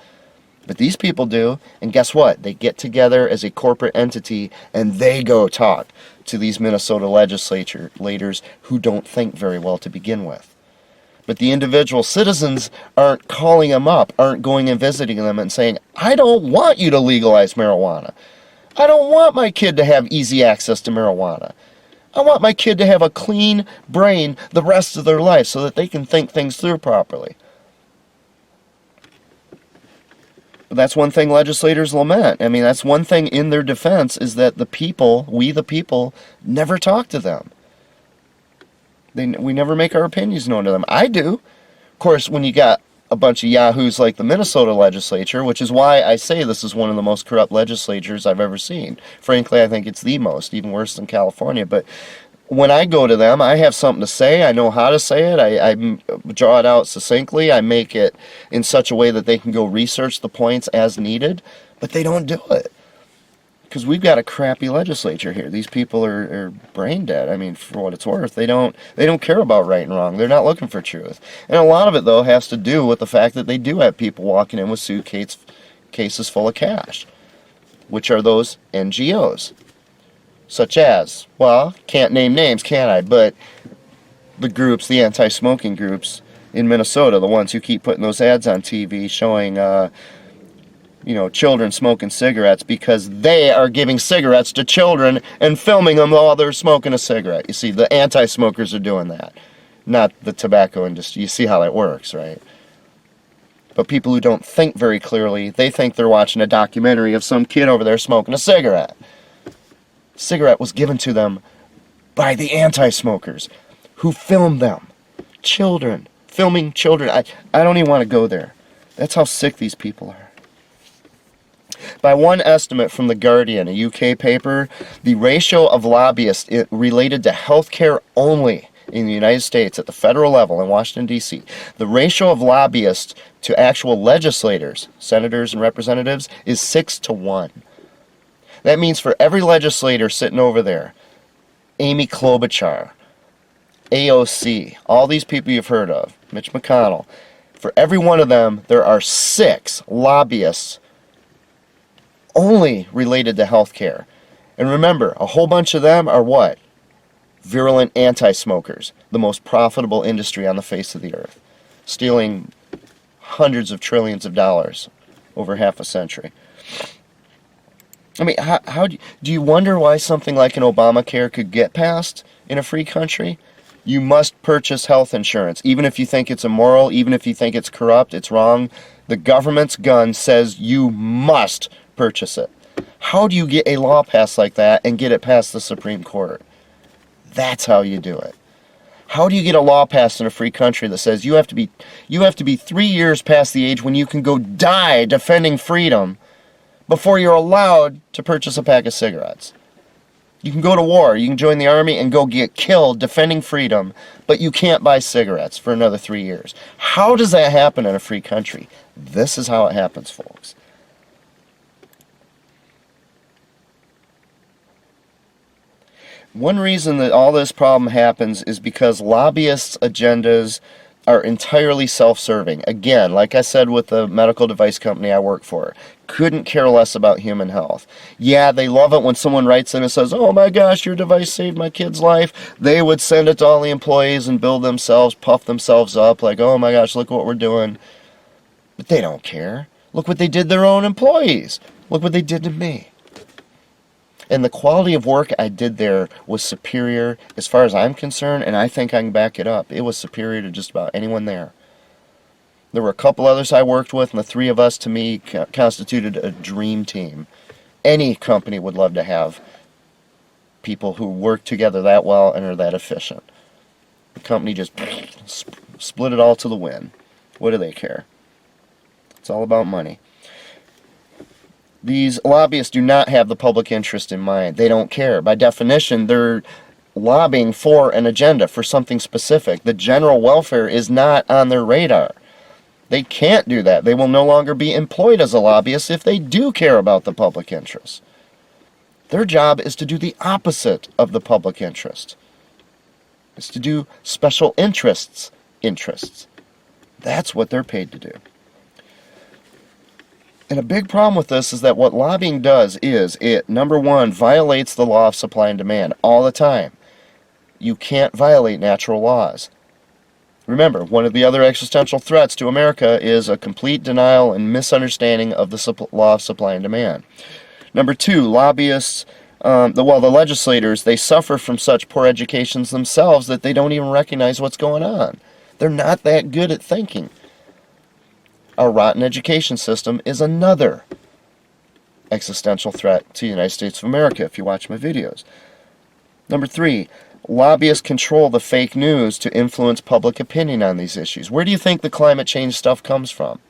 But these people do, and guess what? They get together as a corporate entity, and they go talk to these Minnesota legislators who don't think very well to begin with. But the individual citizens aren't calling them up, aren't going and visiting them and saying, I don't want you to legalize marijuana. I don't want my kid to have easy access to marijuana. I want my kid to have a clean brain the rest of their life so that they can think things through properly. But that's one thing legislators lament. I mean, that's one thing in their defense is that we the people, never talk to them. We never make our opinions known to them. I do. Of course, when you got a bunch of yahoos like the Minnesota legislature, which is why I say this is one of the most corrupt legislatures I've ever seen. Frankly, I think it's the most, even worse than California. But when I go to them, I have something to say. I know how to say it. I draw it out succinctly. I make it in such a way that they can go research the points as needed. But they don't do it. Because we've got a crappy legislature here. These people are brain dead. I mean, for what it's worth, they don't care about right and wrong. They're not looking for truth. And a lot of it, though, has to do with the fact that they do have people walking in with suitcases full of cash, which are those NGOs, such as, well, can't name names, can I? But the groups, the anti-smoking groups in Minnesota, the ones who keep putting those ads on TV showing children smoking cigarettes because they are giving cigarettes to children and filming them while they're smoking a cigarette. You see, the anti-smokers are doing that, not the tobacco industry. You see how that works, right? But people who don't think very clearly, they think they're watching a documentary of some kid over there smoking a cigarette. Cigarette was given to them by the anti-smokers who filmed them. Children. Filming children. I don't even want to go there. That's how sick these people are. By one estimate from The Guardian, a UK paper, the ratio of lobbyists related to healthcare only in the United States at the federal level in Washington, D.C., the ratio of lobbyists to actual legislators, senators and representatives, is 6-1. That means for every legislator sitting over there, Amy Klobuchar, AOC, all these people you've heard of, Mitch McConnell, for every one of them, there are 6 lobbyists only related to health care. And remember, a whole bunch of them are what? Virulent anti-smokers, the most profitable industry on the face of the earth, stealing hundreds of trillions of dollars over half a century. I mean, how do you wonder why something like an Obamacare could get passed in a free country? You must purchase health insurance, even if you think it's immoral, even if you think it's corrupt, it's wrong. The government's gun says you must purchase it. How do you get a law passed like that and get it past the Supreme Court? That's how you do it. How do you get a law passed in a free country that says you have to be 3 years past the age when you can go die defending freedom before you're allowed to purchase a pack of cigarettes? You can go to war, you can join the army and go get killed defending freedom, but you can't buy cigarettes for another 3 years. How does that happen in a free country? This is how it happens, folks. One reason that all this problem happens is because lobbyists' agendas are entirely self-serving. Again, like I said with the medical device company I work for, couldn't care less about human health. Yeah, they love it when someone writes in and says, oh my gosh, your device saved my kid's life. They would send it to all the employees and build themselves, puff themselves up like, oh my gosh, look what we're doing. But they don't care. Look what they did to their own employees. Look what they did to me. And the quality of work I did there was superior as far as I'm concerned, and I think I can back it up. It was superior to just about anyone there. There were a couple others I worked with, and the three of us, to me, constituted a dream team. Any company would love to have people who work together that well and are that efficient. The company just split it all to the wind. What do they care? It's all about money. These lobbyists do not have the public interest in mind. They don't care. By definition, they're lobbying for an agenda, for something specific. The general welfare is not on their radar. They can't do that. They will no longer be employed as a lobbyist if they do care about the public interest. Their job is to do the opposite of the public interest. It's to do special interests. That's what they're paid to do. And a big problem with this is that what lobbying does is it, number one, violates the law of supply and demand all the time. You can't violate natural laws. Remember, one of the other existential threats to America is a complete denial and misunderstanding of the law of supply and demand. Number two, lobbyists, the legislators, they suffer from such poor educations themselves that they don't even recognize what's going on. They're not that good at thinking. Our rotten education system is another existential threat to the United States of America, if you watch my videos. Number three, lobbyists control the fake news to influence public opinion on these issues. Where do you think the climate change stuff comes from?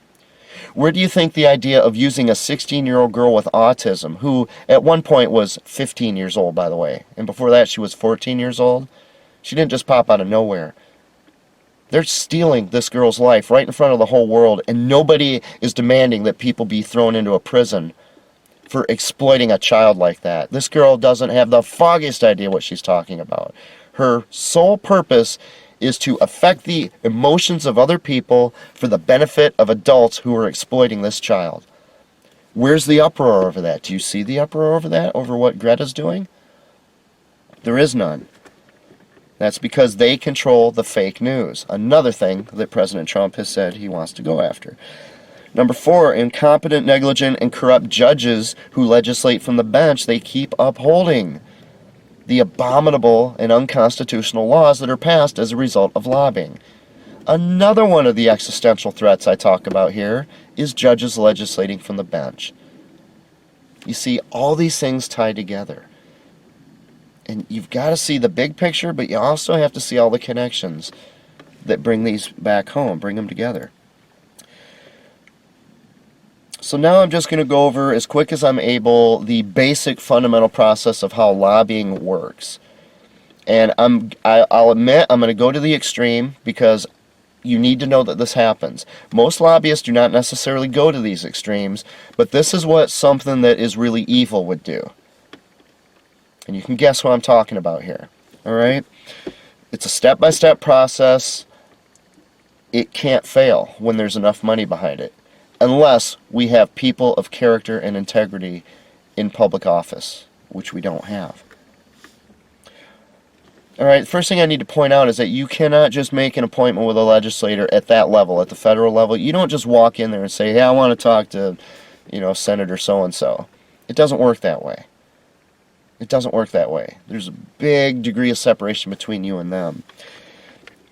Where do you think the idea of using a 16-year-old girl with autism, who at one point was 15 years old, by the way, and before that she was 14 years old? She didn't just pop out of nowhere. They're stealing this girl's life right in front of the whole world, and nobody is demanding that people be thrown into a prison for exploiting a child like that. This girl doesn't have the foggiest idea what she's talking about. Her sole purpose is to affect the emotions of other people for the benefit of adults who are exploiting this child. Where's the uproar over that? Do you see the uproar over that, over what Greta's doing? There is none. That's because they control the fake news. Another thing that President Trump has said he wants to go after. Number four, incompetent, negligent, and corrupt judges who legislate from the bench, they keep upholding the abominable and unconstitutional laws that are passed as a result of lobbying. Another one of the existential threats I talk about here is judges legislating from the bench. You see, all these things tie together. And you've got to see the big picture, but you also have to see all the connections that bring these back home, bring them together. So now I'm just going to go over, as quick as I'm able, the basic fundamental process of how lobbying works. And I'll admit I'm going to go to the extreme because you need to know that this happens. Most lobbyists do not necessarily go to these extremes, but this is what something that is really evil would do. And you can guess what I'm talking about here. Alright? It's a step-by-step process. It can't fail when there's enough money behind it. Unless we have people of character and integrity in public office. which we don't have. Alright, first thing I need to point out is that you cannot just make an appointment with a legislator at that level, at the federal level. You don't just walk in there and say, hey, I want to talk to, Senator so-and-so. It doesn't work that way. It doesn't work that way. There's a big degree of separation between you and them.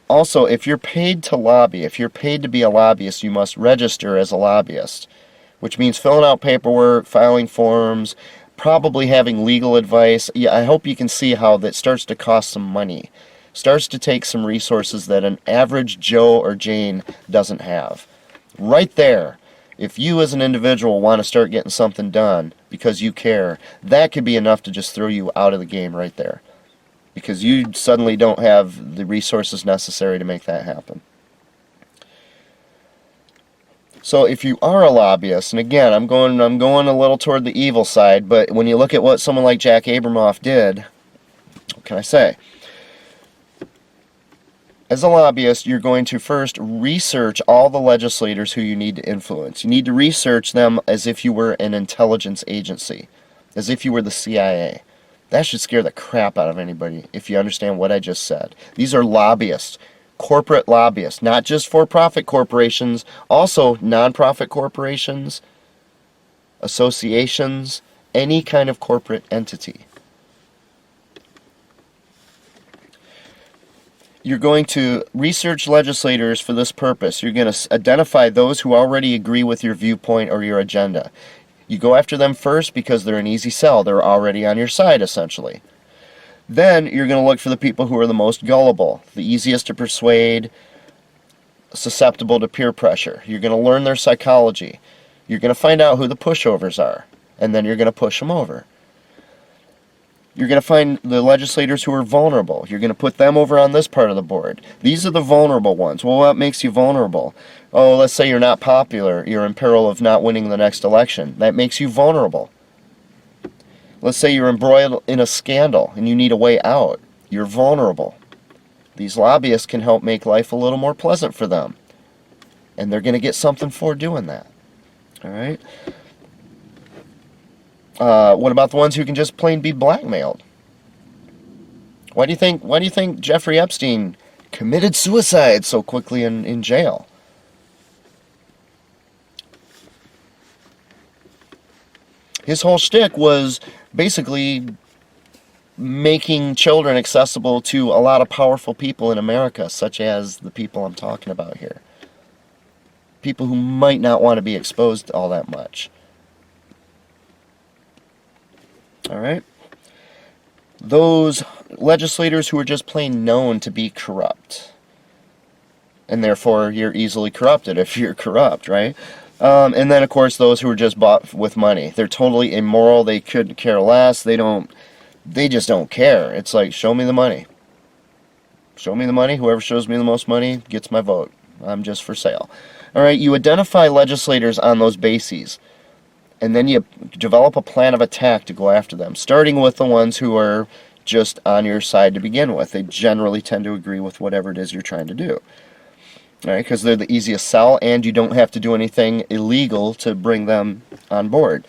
Also, if you're paid to lobby, if you're paid to be a lobbyist, you must register as a lobbyist, which means filling out paperwork, filing forms, probably having legal advice. Yeah, I hope you can see how that starts to cost some money. Starts to take some resources that an average Joe or Jane doesn't have. Right there, if you as an individual want to start getting something done because you care, that could be enough to just throw you out of the game right there. Because you suddenly don't have the resources necessary to make that happen. So if you are a lobbyist, and again, I'm going a little toward the evil side, but when you look at what someone like Jack Abramoff did, what can I say? As a lobbyist, you're going to first research all the legislators who you need to influence. You need to research them as if you were an intelligence agency, as if you were the CIA. That should scare the crap out of anybody if you understand what I just said. These are lobbyists. Corporate lobbyists, not just for-profit corporations, also non-profit corporations, associations, any kind of corporate entity. You're going to research legislators for this purpose. You're going to identify those who already agree with your viewpoint or your agenda. You go after them first because they're an easy sell. They're already on your side, essentially. Then you're going to look for the people who are the most gullible, the easiest to persuade, susceptible to peer pressure. You're going to learn their psychology. You're going to find out who the pushovers are, and then you're going to push them over. You're going to find the legislators who are vulnerable. You're going to put them over on this part of the board. These are the vulnerable ones. Well, what makes you vulnerable? Oh, let's say you're not popular. You're in peril of not winning the next election. That makes you vulnerable. Let's say you're embroiled in a scandal and you need a way out. You're vulnerable. These lobbyists can help make life a little more pleasant for them. And they're going to get something for doing that. All right? What about the ones who can just plain be blackmailed? Why do you think Jeffrey Epstein committed suicide so quickly in jail? His whole shtick was basically making children accessible to a lot of powerful people in America, such as the people I'm talking about here. People who might not want to be exposed all that much. All right? Those legislators who are just plain known to be corrupt. And therefore, you're easily corrupted if you're corrupt, right? And then, of course, those who are just bought with money. They're totally immoral. They couldn't care less. They just don't care. It's like, show me the money. Show me the money. Whoever shows me the most money gets my vote. I'm just for sale. All right, you identify legislators on those bases. And then you develop a plan of attack to go after them, starting with the ones who are just on your side to begin with. They generally tend to agree with whatever it is you're trying to do. All right, because they're the easiest sell, and you don't have to do anything illegal to bring them on board.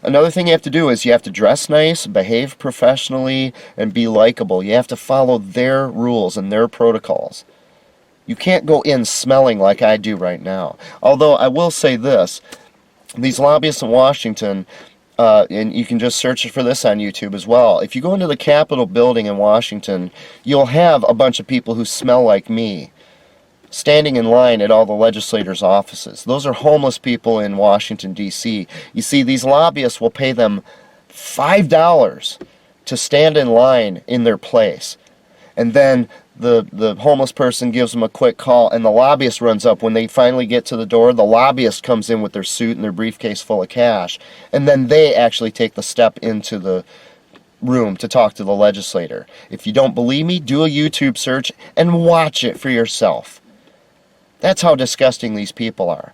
Another thing you have to do is you have to dress nice, behave professionally, and be likable. You have to follow their rules and their protocols. You can't go in smelling like I do right now. Although I will say this, these lobbyists in Washington, and you can just search for this on YouTube as well. If you go into the Capitol building in Washington, you'll have a bunch of people who smell like me standing in line at all the legislators' offices. Those are homeless people in Washington, D.C. You see, these lobbyists will pay them $5 to stand in line in their place. And then the homeless person gives them a quick call, and the lobbyist runs up. When they finally get to the door, the lobbyist comes in with their suit and their briefcase full of cash. And then they actually take the step into the room to talk to the legislator. If you don't believe me, do a YouTube search and watch it for yourself. That's how disgusting these people are.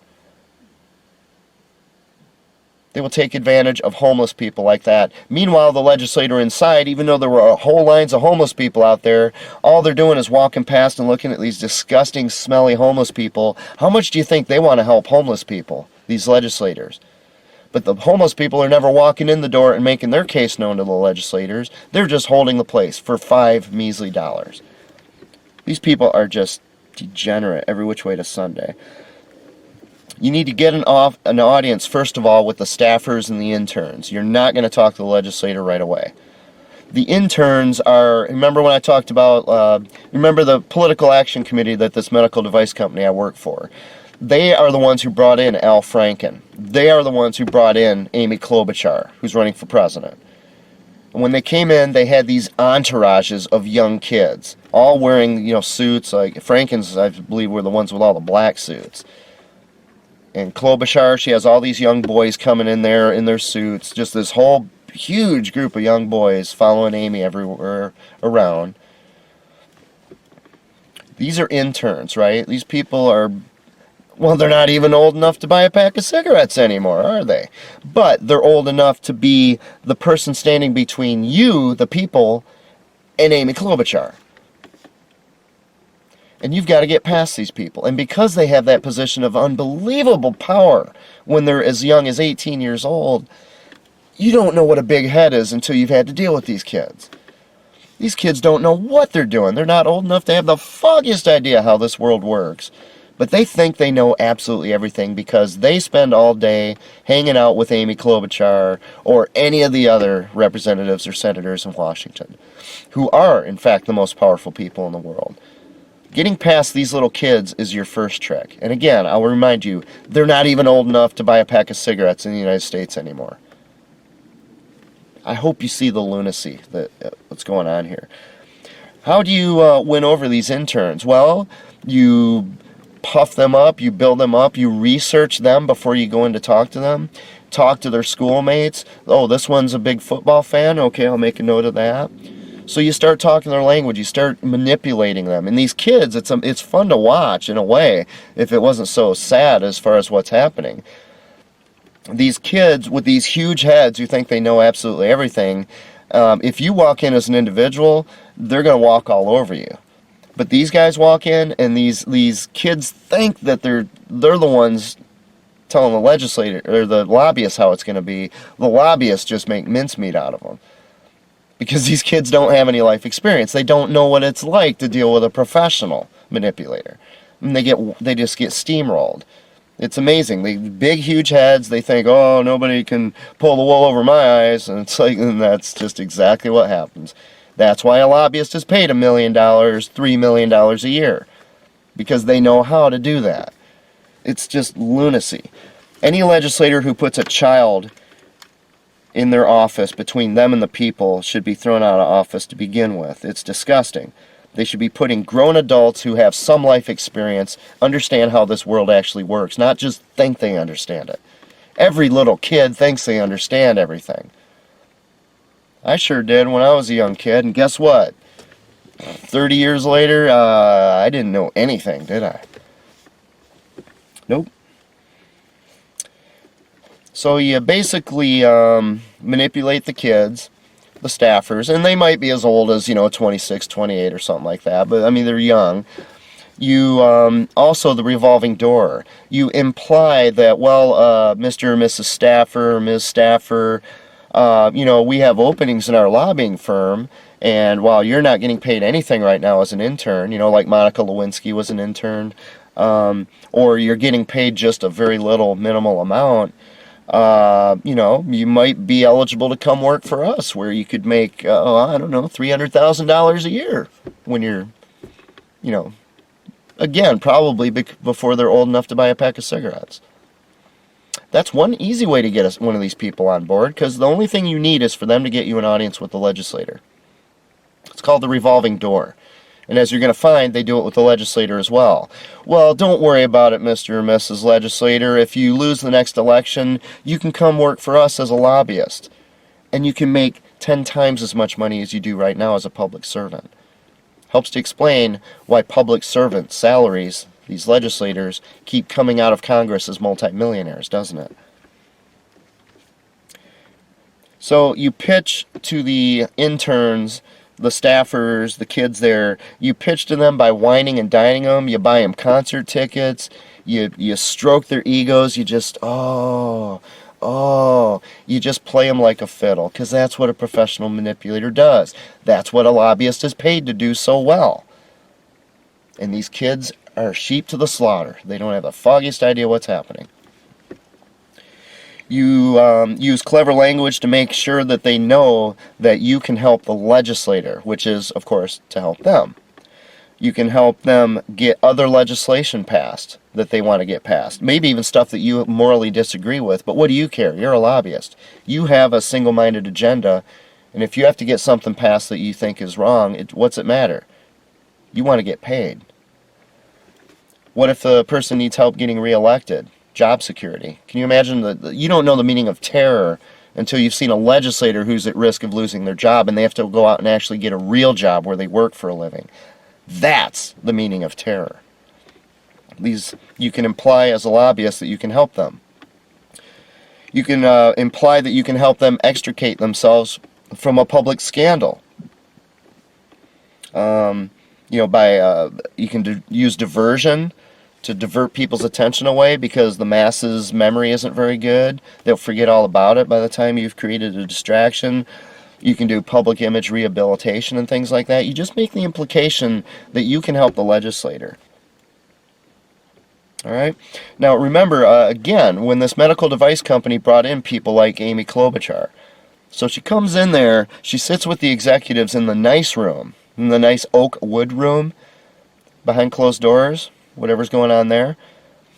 They will take advantage of homeless people like that. Meanwhile, the legislator inside, even though there were whole lines of homeless people out there, all they're doing is walking past and looking at these disgusting, smelly homeless people. How much do you think they want to help homeless people, these legislators? But the homeless people are never walking in the door and making their case known to the legislators. They're just holding the place for $5 measly. These people are just degenerate every which way to Sunday. You need to get an audience, first of all, with the staffers and the interns. You're not going to talk to the legislator right away. The interns are, remember when I talked about, remember the political action committee that this medical device company I work for? They are the ones who brought in Al Franken. They are the ones who brought in Amy Klobuchar, who's running for president. And when they came in, they had these entourages of young kids, all wearing, suits. Like Franken's, I believe, were the ones with all the black suits. And Klobuchar, she has all these young boys coming in there in their suits. Just this whole huge group of young boys following Amy everywhere around. These are interns, right? These people are, well, they're not even old enough to buy a pack of cigarettes anymore, are they? But they're old enough to be the person standing between you, the people, and Amy Klobuchar. And you've got to get past these people. And because they have that position of unbelievable power when they're as young as 18 years old, you don't know what a big head is until you've had to deal with these kids. These kids don't know what they're doing. They're not old enough to have the foggiest idea how this world works. But they think they know absolutely everything because they spend all day hanging out with Amy Klobuchar or any of the other representatives or senators in Washington, who are, in fact, the most powerful people in the world. Getting past these little kids is your first trick. And again, I'll remind you, they're not even old enough to buy a pack of cigarettes in the United States anymore. I hope you see the lunacy that's going on here. How do you win over these interns? Well, you puff them up, you build them up, you research them before you go in to talk to them. Talk to their schoolmates. Oh, this one's a big football fan? Okay, I'll make a note of that. So you start talking their language, you start manipulating them. And these kids, it's fun to watch in a way, if it wasn't so sad as far as what's happening. These kids with these huge heads who think they know absolutely everything, if you walk in as an individual, they're going to walk all over you. But these guys walk in, and these kids think that they're the ones telling the legislator or the lobbyists how it's going to be. The lobbyists just make mincemeat out of them. Because these kids don't have any life experience. They don't know what it's like to deal with a professional manipulator. And they just get steamrolled. It's amazing. They big, huge heads. They think, oh, nobody can pull the wool over my eyes. And it's like, and that's just exactly what happens. That's why a lobbyist is paid $1 million, $3 million a year. Because they know how to do that. It's just lunacy. Any legislator who puts a child in their office between them and the people should be thrown out of office to begin with. It's disgusting. They should be putting grown adults who have some life experience, understand how this world actually works, not just think they understand it. Every little kid thinks they understand everything. I sure did when I was a young kid, and guess what? 30 years later, I didn't know anything, did I? Nope. So you basically manipulate the kids, the staffers, and they might be as old as, 26, 28 or something like that, but I mean, they're young. You also, the revolving door. You imply that, well, Mr. or Mrs. Staffer or Ms. Staffer, we have openings in our lobbying firm, and while you're not getting paid anything right now as an intern, like Monica Lewinsky was an intern, or you're getting paid just a very little minimal amount, you might be eligible to come work for us, where you could make, $300,000 a year when you're, again, probably before they're old enough to buy a pack of cigarettes. That's one easy way to get one of these people on board, because the only thing you need is for them to get you an audience with the legislator. It's called the revolving door. And as you're going to find, they do it with the legislator as well. Well, don't worry about it, Mr. or Mrs. Legislator. If you lose the next election, you can come work for us as a lobbyist. And you can make 10 times as much money as you do right now as a public servant. Helps to explain why public servant salaries, these legislators, keep coming out of Congress as multimillionaires, doesn't it? So you pitch to the interns, the staffers, the kids there, you pitch to them by whining and dining them, you buy them concert tickets, you stroke their egos, you just, Oh, you just play them like a fiddle, because that's what a professional manipulator does. That's what a lobbyist is paid to do so well. And these kids are sheep to the slaughter. They don't have the foggiest idea what's happening. You use clever language to make sure that they know that you can help the legislator, which is, of course, to help them. You can help them get other legislation passed that they want to get passed. Maybe even stuff that you morally disagree with, but what do you care? You're a lobbyist. You have a single-minded agenda, and if you have to get something passed that you think is wrong, what's it matter? You want to get paid. What if the person needs help getting reelected? Job security. Can you imagine that you don't know the meaning of terror until you've seen a legislator who's at risk of losing their job and they have to go out and actually get a real job where they work for a living? That's the meaning of terror. You can imply as a lobbyist that you can help them. You can imply that you can help them extricate themselves from a public scandal. You can use diversion to divert people's attention away because the masses' memory isn't very good. They'll forget all about it by the time you've created a distraction. You can do public image rehabilitation and things like that. You just make the implication that you can help the legislator. All right? Now remember, again, when this medical device company brought in people like Amy Klobuchar, so she comes in there, she sits with the executives in the nice room, in the nice oak wood room, behind closed doors, whatever's going on there,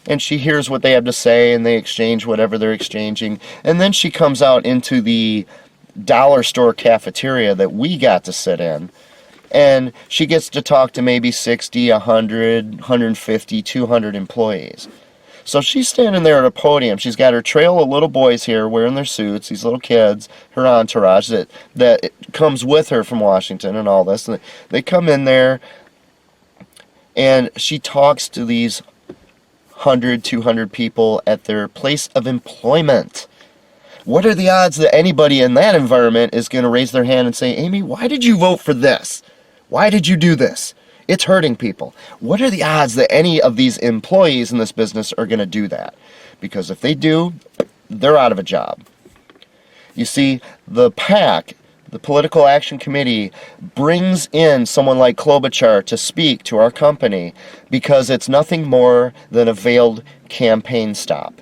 and she hears what they have to say, and they exchange whatever they're exchanging, and then she comes out into the dollar store cafeteria that we got to sit in, and she gets to talk to maybe 60, 100, 150, 200 employees. So she's standing there at a podium. She's got her trail of little boys here wearing their suits, these little kids, her entourage that comes with her from Washington and all this. And they come in there, and she talks to these 100, 200 people at their place of employment. What are the odds that anybody in that environment is going to raise their hand and say, Amy, why did you vote for this? Why did you do this? It's hurting people. What are the odds that any of these employees in this business are going to do that? Because if they do, they're out of a job. You see, the PAC, the Political Action Committee, brings in someone like Klobuchar to speak to our company because it's nothing more than a veiled campaign stop.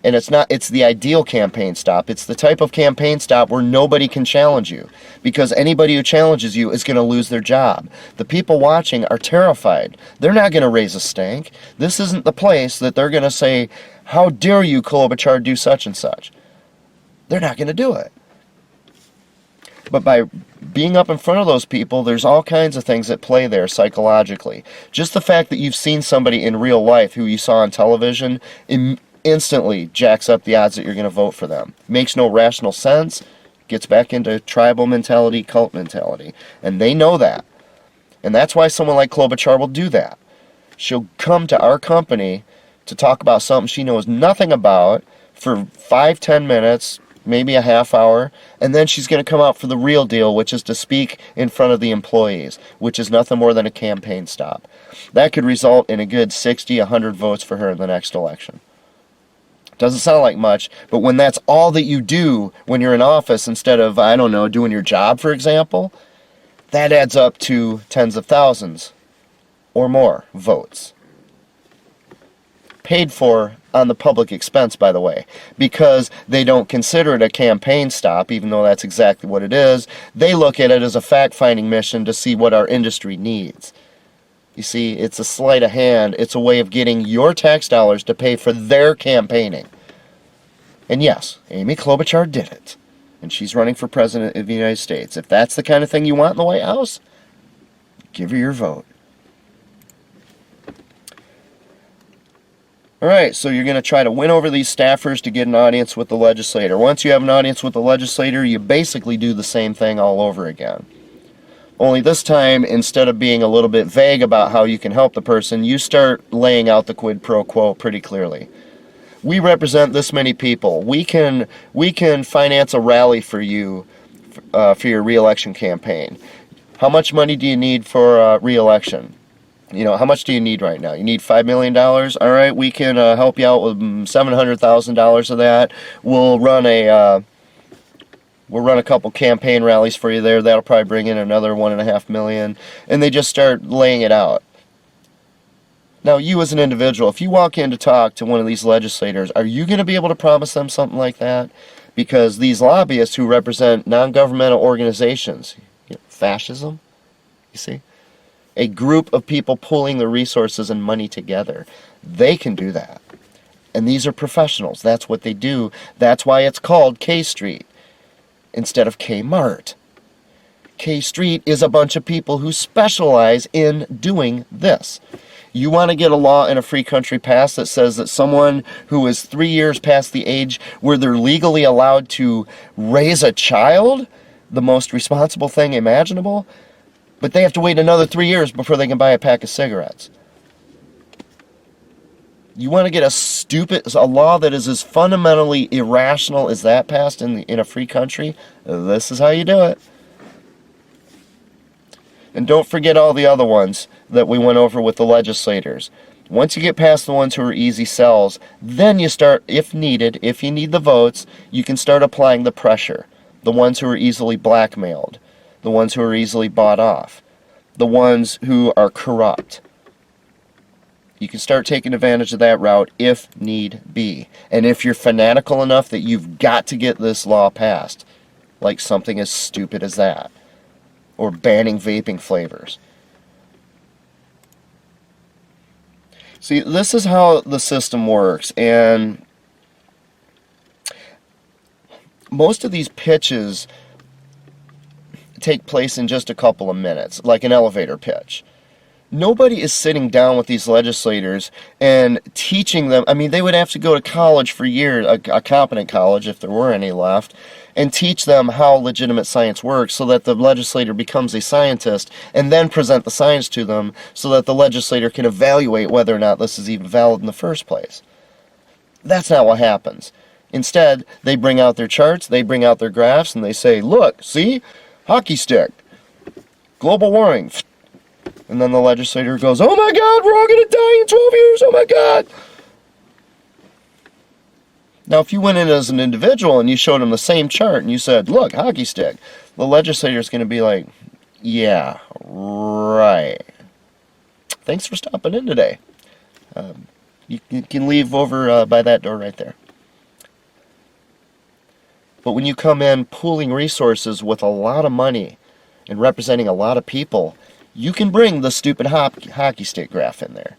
And it's the ideal campaign stop. It's the type of campaign stop where nobody can challenge you, because anybody who challenges you is going to lose their job. The people watching are terrified. They're not going to raise a stink. This isn't the place that they're going to say, how dare you, Klobuchar, do such and such. They're not going to do it. But by being up in front of those people, there's all kinds of things at play there psychologically. Just the fact that you've seen somebody in real life who you saw on television instantly jacks up the odds that you're going to vote for them. Makes no rational sense. Gets back into tribal mentality, cult mentality. And they know that. And that's why someone like Klobuchar will do that. She'll come to our company to talk about something she knows nothing about for 5-10 minutes, maybe a half hour, and then she's going to come out for the real deal, which is to speak in front of the employees, which is nothing more than a campaign stop. That could result in a good 60, 100 votes for her in the next election. Doesn't sound like much, but when that's all that you do when you're in office, instead of, I don't know, doing your job, for example, that adds up to tens of thousands or more votes. Paid for on the public expense, by the way, because they don't consider it a campaign stop, even though that's exactly what it is. They look at it as a fact-finding mission to see what our industry needs. You see, it's a sleight of hand. It's a way of getting your tax dollars to pay for their campaigning. And yes, Amy Klobuchar did it. And she's running for president of the United States. If that's the kind of thing you want in the White House, give her your vote. Alright, so you're going to try to win over these staffers to get an audience with the legislator. Once you have an audience with the legislator, you basically do the same thing all over again. Only this time, instead of being a little bit vague about how you can help the person, you start laying out the quid pro quo pretty clearly. We represent this many people. We can finance a rally for you for your re-election campaign. How much money do you need for re-election? How much do you need right now? You need $5 million? All right, we can help you out with $700,000 of that. We'll run a couple campaign rallies for you there. That'll probably bring in another $1.5 million. And they just start laying it out. Now, you as an individual, if you walk in to talk to one of these legislators, are you going to be able to promise them something like that? Because these lobbyists who represent non-governmental organizations, fascism, you see? A group of people pulling the resources and money together. They can do that. And these are professionals. That's what they do. That's why it's called K Street instead of Kmart. K Street is a bunch of people who specialize in doing this. You want to get a law in a free country passed that says that someone who is 3 years past the age where they're legally allowed to raise a child, the most responsible thing imaginable, but they have to wait another 3 years before they can buy a pack of cigarettes. You want to get a law that is as fundamentally irrational as that passed in a free country? This is how you do it. And don't forget all the other ones that we went over with the legislators. Once you get past the ones who are easy sells, then you start, if needed, if you need the votes, you can start applying the pressure. The ones who are easily blackmailed. The ones who are easily bought off. The ones who are corrupt. You can start taking advantage of that route if need be. And if you're fanatical enough that you've got to get this law passed, like something as stupid as that. Or banning vaping flavors. See, this is how the system works, and most of these pitches take place in just a couple of minutes, like an elevator pitch. Nobody is sitting down with these legislators and teaching them. I mean, they would have to go to college for years, a competent college if there were any left, and teach them how legitimate science works so that the legislator becomes a scientist and then present the science to them so that the legislator can evaluate whether or not this is even valid in the first place. That's not what happens. Instead, they bring out their charts, they bring out their graphs, and they say, look, see, hockey stick, global warming. And then the legislator goes, oh my God, we're all going to die in 12 years, oh my God. Now, if you went in as an individual and you showed them the same chart and you said, look, hockey stick, the legislator is going to be like, yeah, right. Thanks for stopping in today. You can leave over by that door right there. But when you come in pooling resources with a lot of money and representing a lot of people, you can bring the stupid hockey stick graph in there.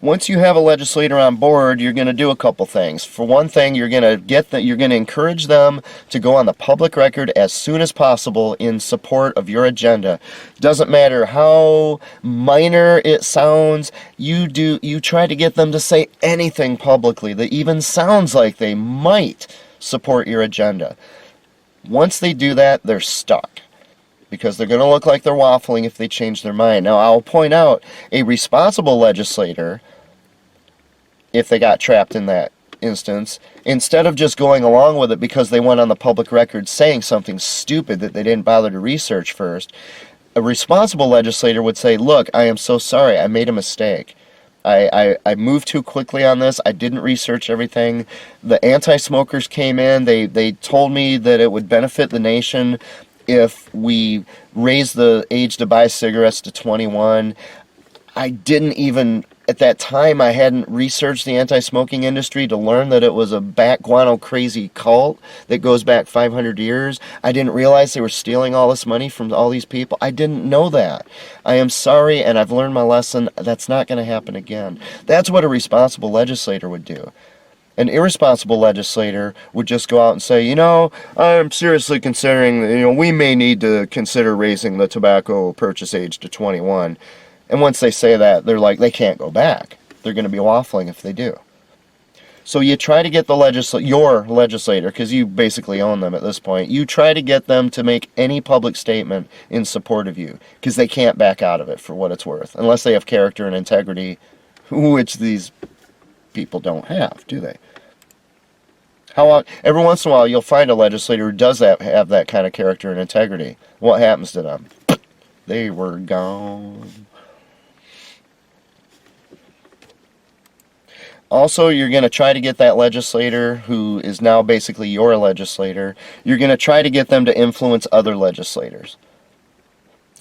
Once you have a legislator on board, you're going to do a couple things. For one thing, you're going to encourage them to go on the public record as soon as possible in support of your agenda. Doesn't matter how minor it sounds, you try to get them to say anything publicly that even sounds like they might support your agenda. Once they do that, they're stuck. Because they're going to look like they're waffling if they change their mind. Now, I'll point out, a responsible legislator, if they got trapped in that instance, instead of just going along with it because they went on the public record saying something stupid that they didn't bother to research first, a responsible legislator would say, look, I am so sorry, I made a mistake. I moved too quickly on this. I didn't research everything. The anti-smokers came in. They told me that it would benefit the nation if we raise the age to buy cigarettes to 21. I didn't even, at that time, I hadn't researched the anti-smoking industry to learn that it was a bat guano crazy cult that goes back 500 years. I didn't realize they were stealing all this money from all these people. I didn't know that. I am sorry, and I've learned my lesson. That's not going to happen again. That's what a responsible legislator would do. An irresponsible legislator would just go out and say, I'm seriously considering, we may need to consider raising the tobacco purchase age to 21. And once they say that, they're like, they can't go back. They're going to be waffling if they do. So you try to get your legislator, because you basically own them at this point, you try to get them to make any public statement in support of you, because they can't back out of it for what it's worth, unless they have character and integrity, which these people don't have, do they? Every once in a while, you'll find a legislator who does have that kind of character and integrity. What happens to them? They were gone. Also, you're going to try to get that legislator who is now basically your legislator, you're going to try to get them to influence other legislators.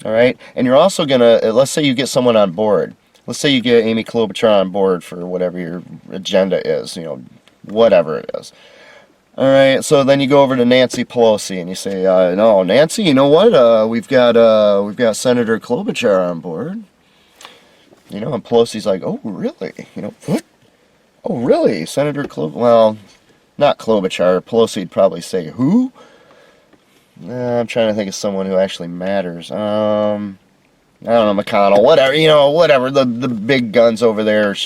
All right? And you're also going to, let's say you get someone on board. Let's say you get Amy Klobuchar on board for whatever your agenda is, whatever it is. All right, so then you go over to Nancy Pelosi and you say, "No, Nancy, you know what? We've got Senator Klobuchar on board." And Pelosi's like, "Oh, really? What? Oh, really? Senator Well, not Klobuchar. Pelosi'd probably say, who? I'm trying to think of someone who actually matters. I don't know, McConnell, whatever, whatever. The big guns over there.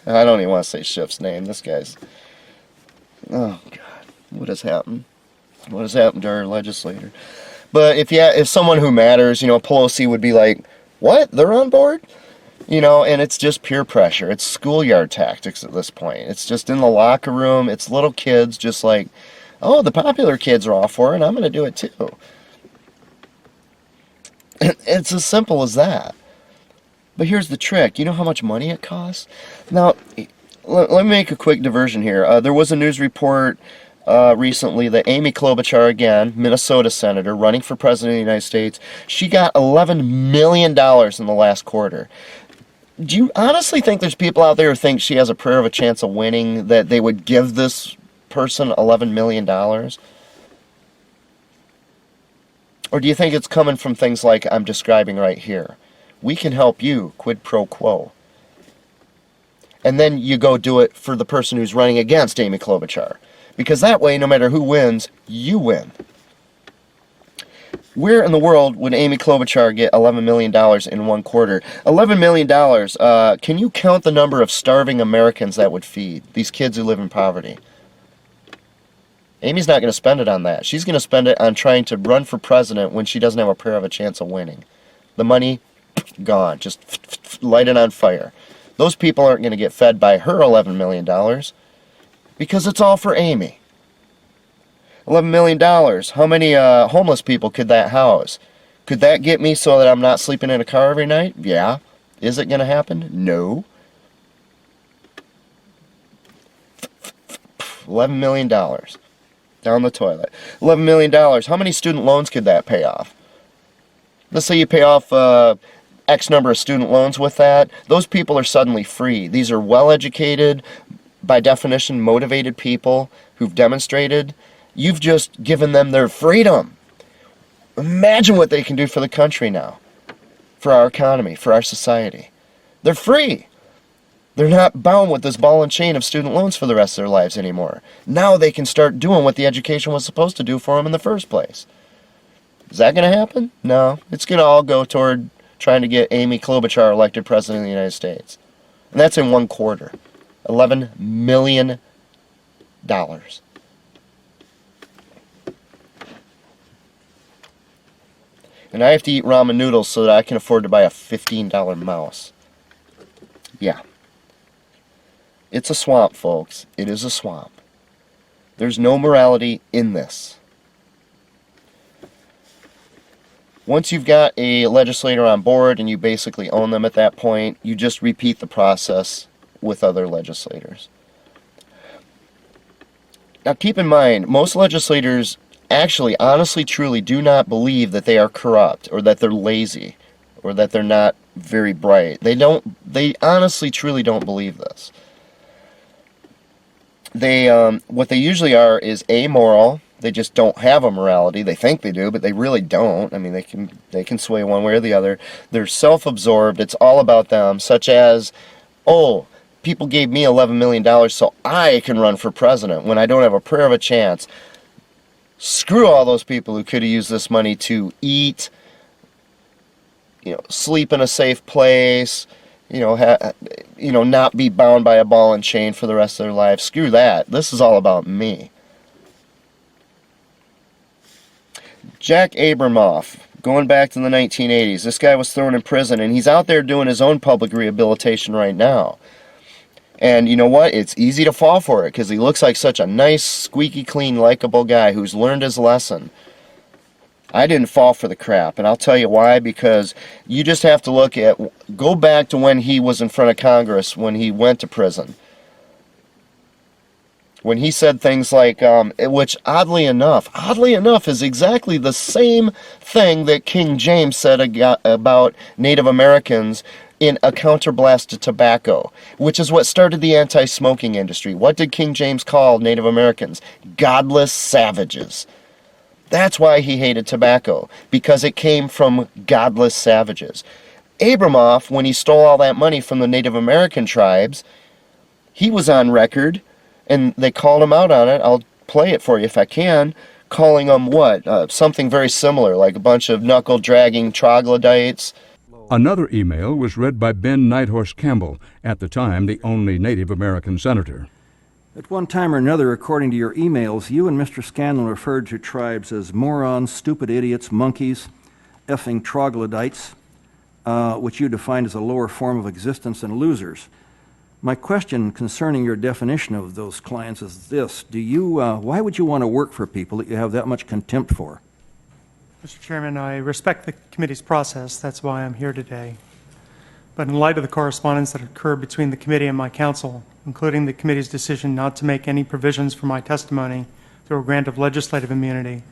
I don't even want to say Schiff's name. This guy's... Oh, God. What has happened? What has happened to our legislator? But if someone who matters, Pelosi would be like, what? They're on board? And it's just peer pressure. It's schoolyard tactics at this point. It's just in the locker room. It's little kids just like, oh, the popular kids are all for it, I'm going to do it too. It's as simple as that. But here's the trick. You know how much money it costs? Now, let me make a quick diversion here. There was a news report recently that Amy Klobuchar, again, Minnesota senator, running for president of the United States, she got $11 million in the last quarter. Do you honestly think there's people out there who think she has a prayer of a chance of winning, that they would give this person $11 million? Or do you think it's coming from things like I'm describing right here? We can help you, quid pro quo. And then you go do it for the person who's running against Amy Klobuchar. Because that way, no matter who wins, you win. Where in the world would Amy Klobuchar get $11 million in one quarter? $11 million, can you count the number of starving Americans that would feed? These kids who live in poverty. Amy's not going to spend it on that. She's going to spend it on trying to run for president when she doesn't have a prayer of a chance of winning. The money, gone. Just light it on fire. Those people aren't going to get fed by her $11 million because it's all for Amy. $11 million. How many homeless people could that house? Could that get me so that I'm not sleeping in a car every night? Yeah. Is it going to happen? No. $11 million. Down the toilet. $11 million. How many student loans could that pay off? Let's say you pay off X number of student loans with that. Those people are suddenly free. These are well-educated, by definition, motivated people who've demonstrated. You've just given them their freedom. Imagine what they can do for the country now, for our economy, for our society. They're free. They're not bound with this ball and chain of student loans for the rest of their lives anymore. Now they can start doing what the education was supposed to do for them in the first place. Is that going to happen? No. It's going to all go toward trying to get Amy Klobuchar elected president of the United States. And that's in one quarter. $11 million. And I have to eat ramen noodles so that I can afford to buy a $15 mouse. Yeah. It's a swamp, folks. It is a swamp. There's no morality in this. Once you've got a legislator on board and you basically own them at that point, you just repeat the process with other legislators. Now keep in mind, most legislators actually, honestly, truly do not believe that they are corrupt or that they're lazy or that they're not very bright. They honestly, truly don't believe this. What they usually are is amoral. They just don't have a morality. They think they do, but they really don't. I mean, they can sway one way or the other. They're self-absorbed. It's all about them, such as, oh, people gave me $11 million so I can run for president when I don't have a prayer of a chance. Screw all those people who could have used this money to eat, sleep in a safe place, not be bound by a ball and chain for the rest of their lives. Screw that. This is all about me. Jack Abramoff, going back to the 1980s, this guy was thrown in prison, and he's out there doing his own public rehabilitation right now. And you know what? It's easy to fall for it because he looks like such a nice, squeaky clean, likable guy who's learned his lesson. I didn't fall for the crap, and I'll tell you why, because you just have to go back to when he was in front of Congress, when he went to prison. When he said things like, which oddly enough is exactly the same thing that King James said about Native Americans in A Counterblast to Tobacco, which is what started the anti-smoking industry. What did King James call Native Americans? Godless savages. That's why he hated tobacco, because it came from godless savages. Abramoff, when he stole all that money from the Native American tribes, he was on record, and they called him out on it. I'll play it for you if I can, calling them what? Something very similar, like a bunch of knuckle-dragging troglodytes. Another email was read by Ben Nighthorse Campbell, at the time the only Native American senator. At one time or another, according to your emails, you and Mr. Scanlon referred to tribes as morons, stupid idiots, monkeys, effing troglodytes, which you defined as a lower form of existence, and losers. My question concerning your definition of those clients is this. Why would you want to work for people that you have that much contempt for? Mr. Chairman, I respect the committee's process. That's why I'm here today. But in light of the correspondence that occurred between the committee and my counsel, including the committee's decision not to make any provisions for my testimony through a grant of legislative immunity,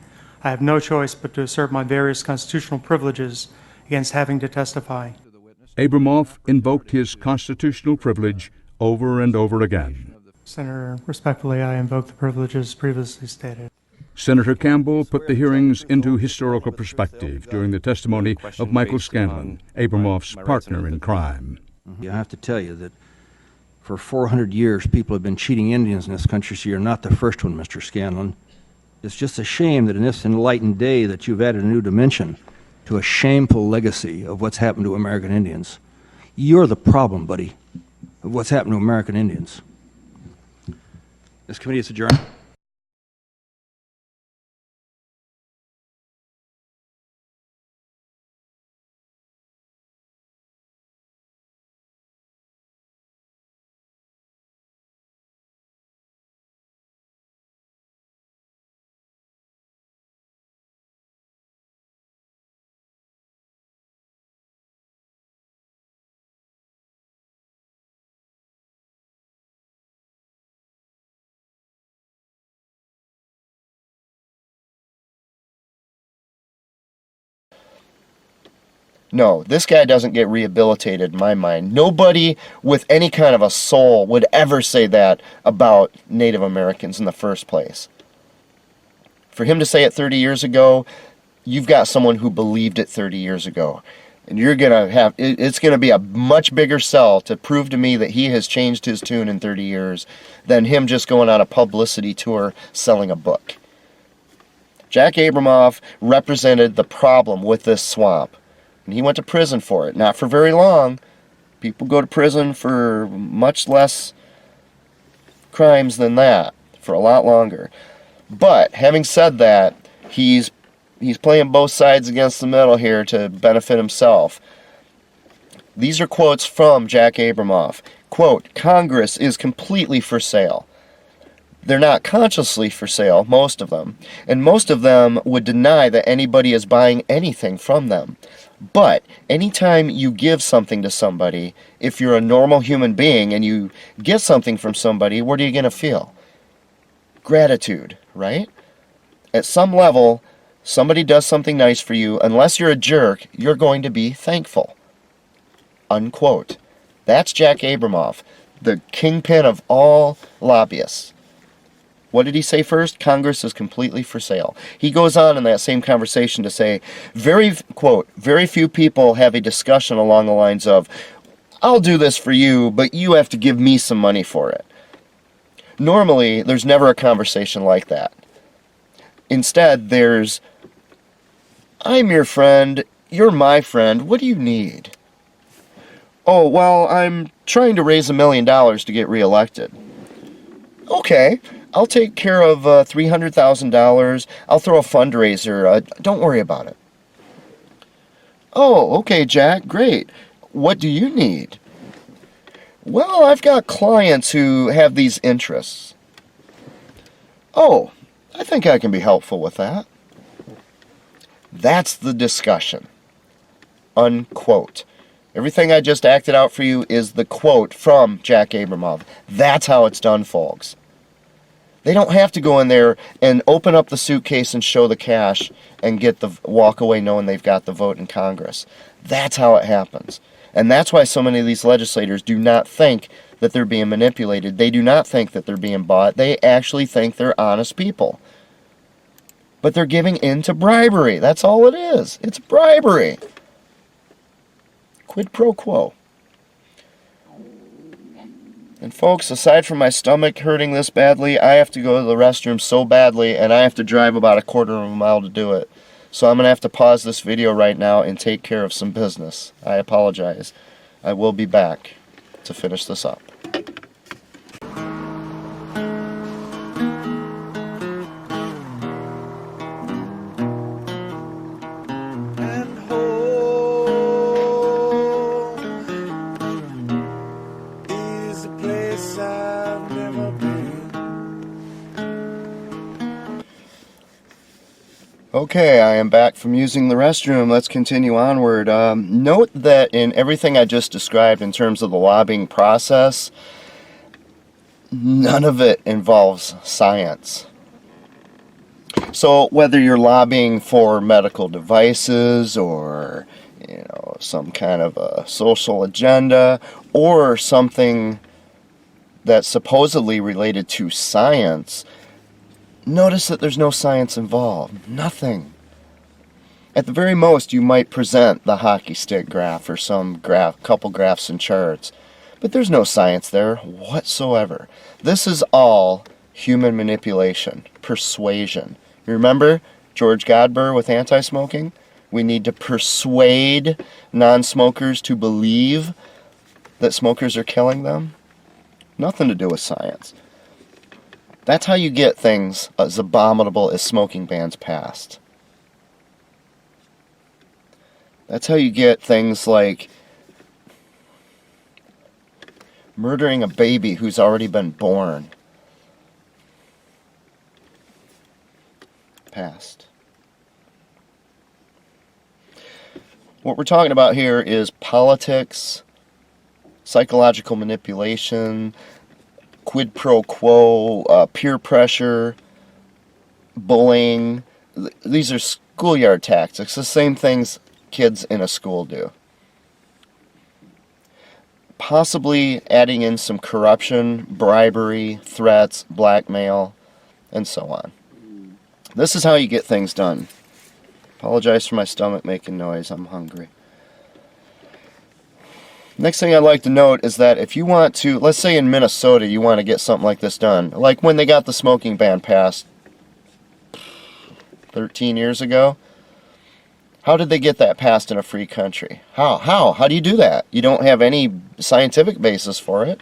I have no choice but to assert my various constitutional privileges against having to testify. Abramoff invoked his constitutional privilege over and over again. Senator, respectfully, I invoke the privileges previously stated. Senator Campbell put the hearings into historical perspective during the testimony of Michael Scanlon, Abramoff's partner in crime. I have to tell you that for 400 years, people have been cheating Indians in this country, so you're not the first one, Mr. Scanlon. It's just a shame that in this enlightened day that you've added a new dimension to a shameful legacy of what's happened to American Indians. You're the problem, buddy, of what's happened to American Indians. This committee is adjourned. No, this guy doesn't get rehabilitated in my mind. Nobody with any kind of a soul would ever say that about Native Americans in the first place. For him to say it 30 years ago, you've got someone who believed it 30 years ago. And you're going to have, it's going to be a much bigger sell to prove to me that he has changed his tune in 30 years than him just going on a publicity tour selling a book. Jack Abramoff represented the problem with this swamp. And he went to prison for it. Not for very long. People go to prison for much less crimes than that. For a lot longer. But, having said that, he's playing both sides against the middle here to benefit himself. These are quotes from Jack Abramoff. Quote, Congress is completely for sale. They're not consciously for sale, most of them. And most of them would deny that anybody is buying anything from them. But anytime you give something to somebody, if you're a normal human being and you get something from somebody, what are you going to feel? Gratitude, right? At some level, somebody does something nice for you, unless you're a jerk, you're going to be thankful. Unquote. That's Jack Abramoff, the kingpin of all lobbyists. What did he say first? Congress is completely for sale. He goes on in that same conversation to say, quote, very few people have a discussion along the lines of, I'll do this for you, but you have to give me some money for it. Normally, there's never a conversation like that. Instead, there's, I'm your friend, you're my friend, what do you need? Oh, well, I'm trying to raise $1 million to get reelected. Okay. I'll take care of $300,000. I'll throw a fundraiser. Don't worry about it. Oh, okay, Jack, great. What do you need? Well, I've got clients who have these interests. Oh, I think I can be helpful with that. That's the discussion. Unquote. Everything I just acted out for you is the quote from Jack Abramoff. That's how it's done, folks. They don't have to go in there and open up the suitcase and show the cash and walk away knowing they've got the vote in Congress. That's how it happens. And that's why so many of these legislators do not think that they're being manipulated. They do not think that they're being bought. They actually think they're honest people. But they're giving in to bribery. That's all it is. It's bribery. Quid pro quo. And folks, aside from my stomach hurting this badly, I have to go to the restroom so badly, and I have to drive about a quarter of a mile to do it. So I'm going to have to pause this video right now and take care of some business. I apologize. I will be back to finish this up. And home is a place I've never been. Okay, I am back from using the restroom. Let's continue onward. Note that in everything I just described in terms of the lobbying process, none of it involves science. So whether you're lobbying for medical devices or, some kind of a social agenda or something that's supposedly related to science, notice that there's no science involved. Nothing. At the very most, you might present the hockey stick graph or some couple graphs and charts. But there's no science there whatsoever. This is all human manipulation, persuasion. You remember George Godber with anti-smoking? We need to persuade non-smokers to believe that smokers are killing them. Nothing to do with science. That's how you get things as abominable as smoking bans passed. That's how you get things like murdering a baby who's already been born passed. What we're talking about here is politics, psychological manipulation, quid pro quo, peer pressure, bullying. These are schoolyard tactics, the same things kids in a school do. Possibly adding in some corruption, bribery, threats, blackmail, and so on. This is how you get things done. Apologize for my stomach making noise, I'm hungry. Next thing I'd like to note is that if you want to, let's say in Minnesota you want to get something like this done, like when they got the smoking ban passed 13 years ago, how did they get that passed in a free country? How do you do that? You don't have any scientific basis for it.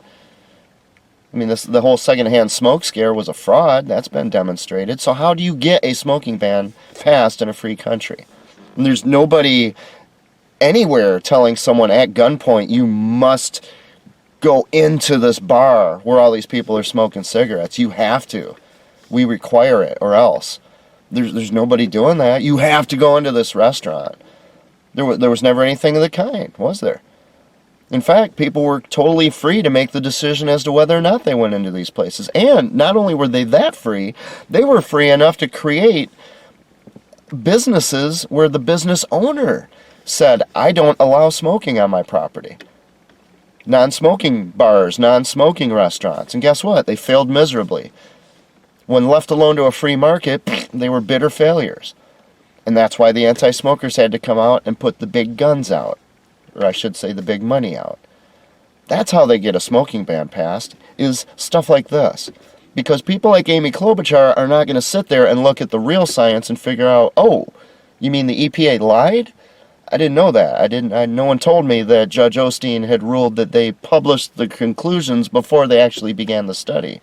I mean, the whole secondhand smoke scare was a fraud. That's been demonstrated. So how do you get a smoking ban passed in a free country? And there's nobody anywhere telling someone at gunpoint, you must go into this bar where all these people are smoking cigarettes. You have to. We require it, or else. There's nobody doing that. You have to go into this restaurant. There was never anything of the kind, was there? In fact, people were totally free to make the decision as to whether or not they went into these places. And not only were they that free, they were free enough to create businesses where the business owner said, I don't allow smoking on my property. Non-smoking bars, non-smoking restaurants. And guess what? They failed miserably. When left alone to a free market, they were bitter failures. And that's why the anti-smokers had to come out and put the big guns out. Or I should say the big money out. That's how they get a smoking ban passed, is stuff like this. Because people like Amy Klobuchar are not going to sit there and look at the real science and figure out, oh, you mean the EPA lied? I didn't know that. No one told me that Judge Osteen had ruled that they published the conclusions before they actually began the study.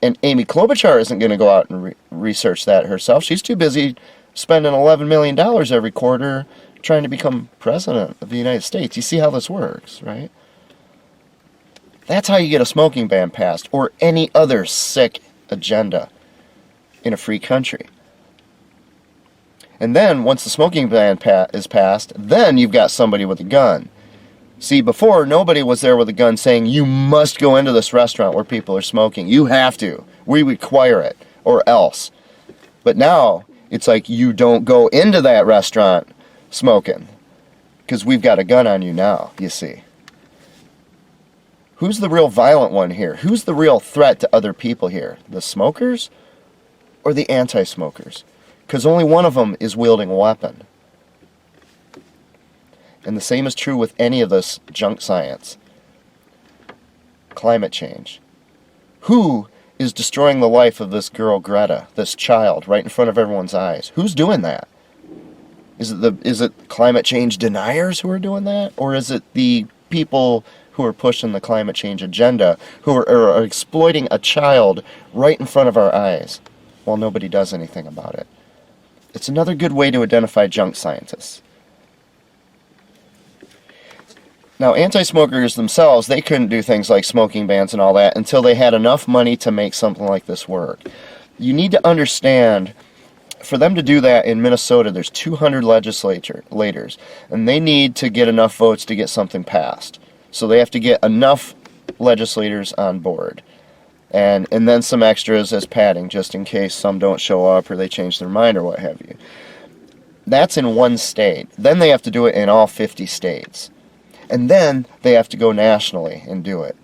And Amy Klobuchar isn't going to go out and research that herself. She's too busy spending $11 million every quarter trying to become president of the United States. You see how this works, right? That's how you get a smoking ban passed, or any other sick agenda in a free country. And then, once the smoking ban is passed, then you've got somebody with a gun. See, before, nobody was there with a gun saying, you must go into this restaurant where people are smoking. You have to. We require it, or else. But now, it's like you don't go into that restaurant smoking, because we've got a gun on you now, you see. Who's the real violent one here? Who's the real threat to other people here? The smokers or the anti-smokers? Because only one of them is wielding a weapon. And the same is true with any of this junk science. Climate change. Who is destroying the life of this girl Greta, this child, right in front of everyone's eyes? Who's doing that? Is it climate change deniers who are doing that? Or is it the people who are pushing the climate change agenda, who are exploiting a child right in front of our eyes while nobody does anything about it? It's another good way to identify junk scientists. Now, anti-smokers themselves, they couldn't do things like smoking bans and all that until they had enough money to make something like this work. You need to understand, for them to do that in Minnesota, there's 200 legislators, and they need to get enough votes to get something passed. So they have to get enough legislators on board. And then some extras as padding, just in case some don't show up or they change their mind or what have you. That's in one state. Then they have to do it in all 50 states. And then they have to go nationally and do it.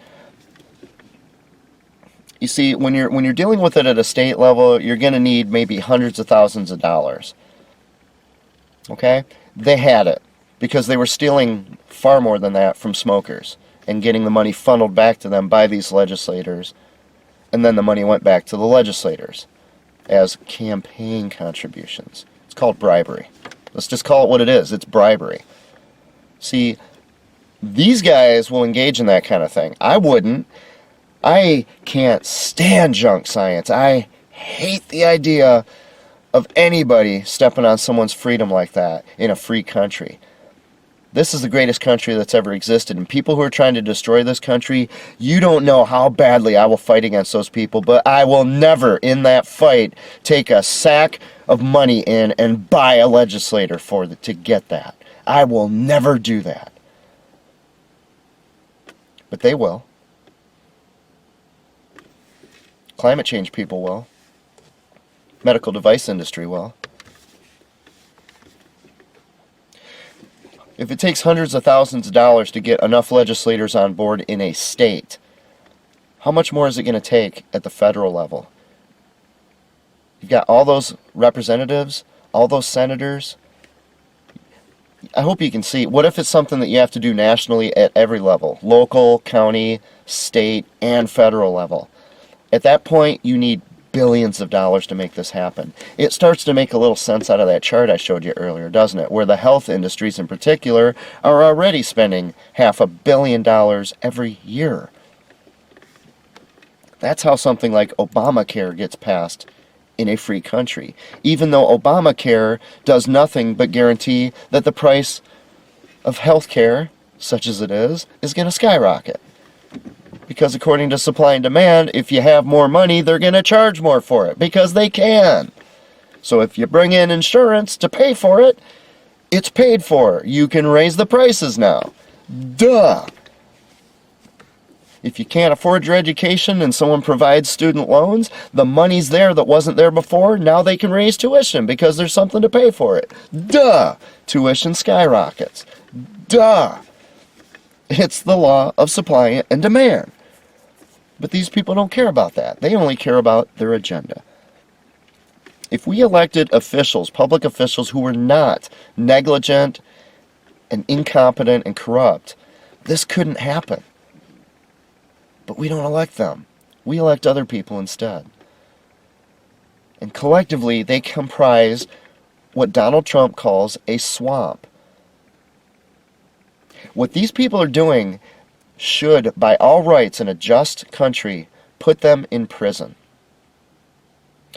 You see, when you're dealing with it at a state level, you're going to need maybe hundreds of thousands of dollars. Okay? They had it because they were stealing far more than that from smokers and getting the money funneled back to them by these legislators. And then the money went back to the legislators as campaign contributions. It's called bribery. Let's just call it what it is. It's bribery. See, these guys will engage in that kind of thing. I wouldn't. I can't stand junk science. I hate the idea of anybody stepping on someone's freedom like that in a free country. This is the greatest country that's ever existed, and people who are trying to destroy this country, you don't know how badly I will fight against those people, but I will never, in that fight, take a sack of money in and buy a legislator to get that. I will never do that. But they will. Climate change people will. Medical device industry will. If it takes hundreds of thousands of dollars to get enough legislators on board in a state, how much more is it going to take at the federal level? You've got all those representatives, all those senators. I hope you can see, what if it's something that you have to do nationally at every level? Local, county, state, and federal level. At that point, you need billions of dollars to make this happen. It starts to make a little sense out of that chart I showed you earlier, doesn't it? Where the health industries in particular are already spending $500 million every year. That's how something like Obamacare gets passed in a free country. Even though Obamacare does nothing but guarantee that the price of health care, such as it is going to skyrocket. Because according to supply and demand, if you have more money, they're going to charge more for it, because they can. So if you bring in insurance to pay for it, it's paid for. You can raise the prices now. Duh! If you can't afford your education and someone provides student loans, the money's there that wasn't there before. Now they can raise tuition because there's something to pay for it. Duh! Tuition skyrockets. Duh! It's the law of supply and demand. But these people don't care about that. They only care about their agenda. If we elected officials, public officials who were not negligent and incompetent and corrupt, this couldn't happen. But we don't elect them. We elect other people instead. And collectively, they comprise what Donald Trump calls a swamp. What these people are doing should, by all rights in a just country, put them in prison.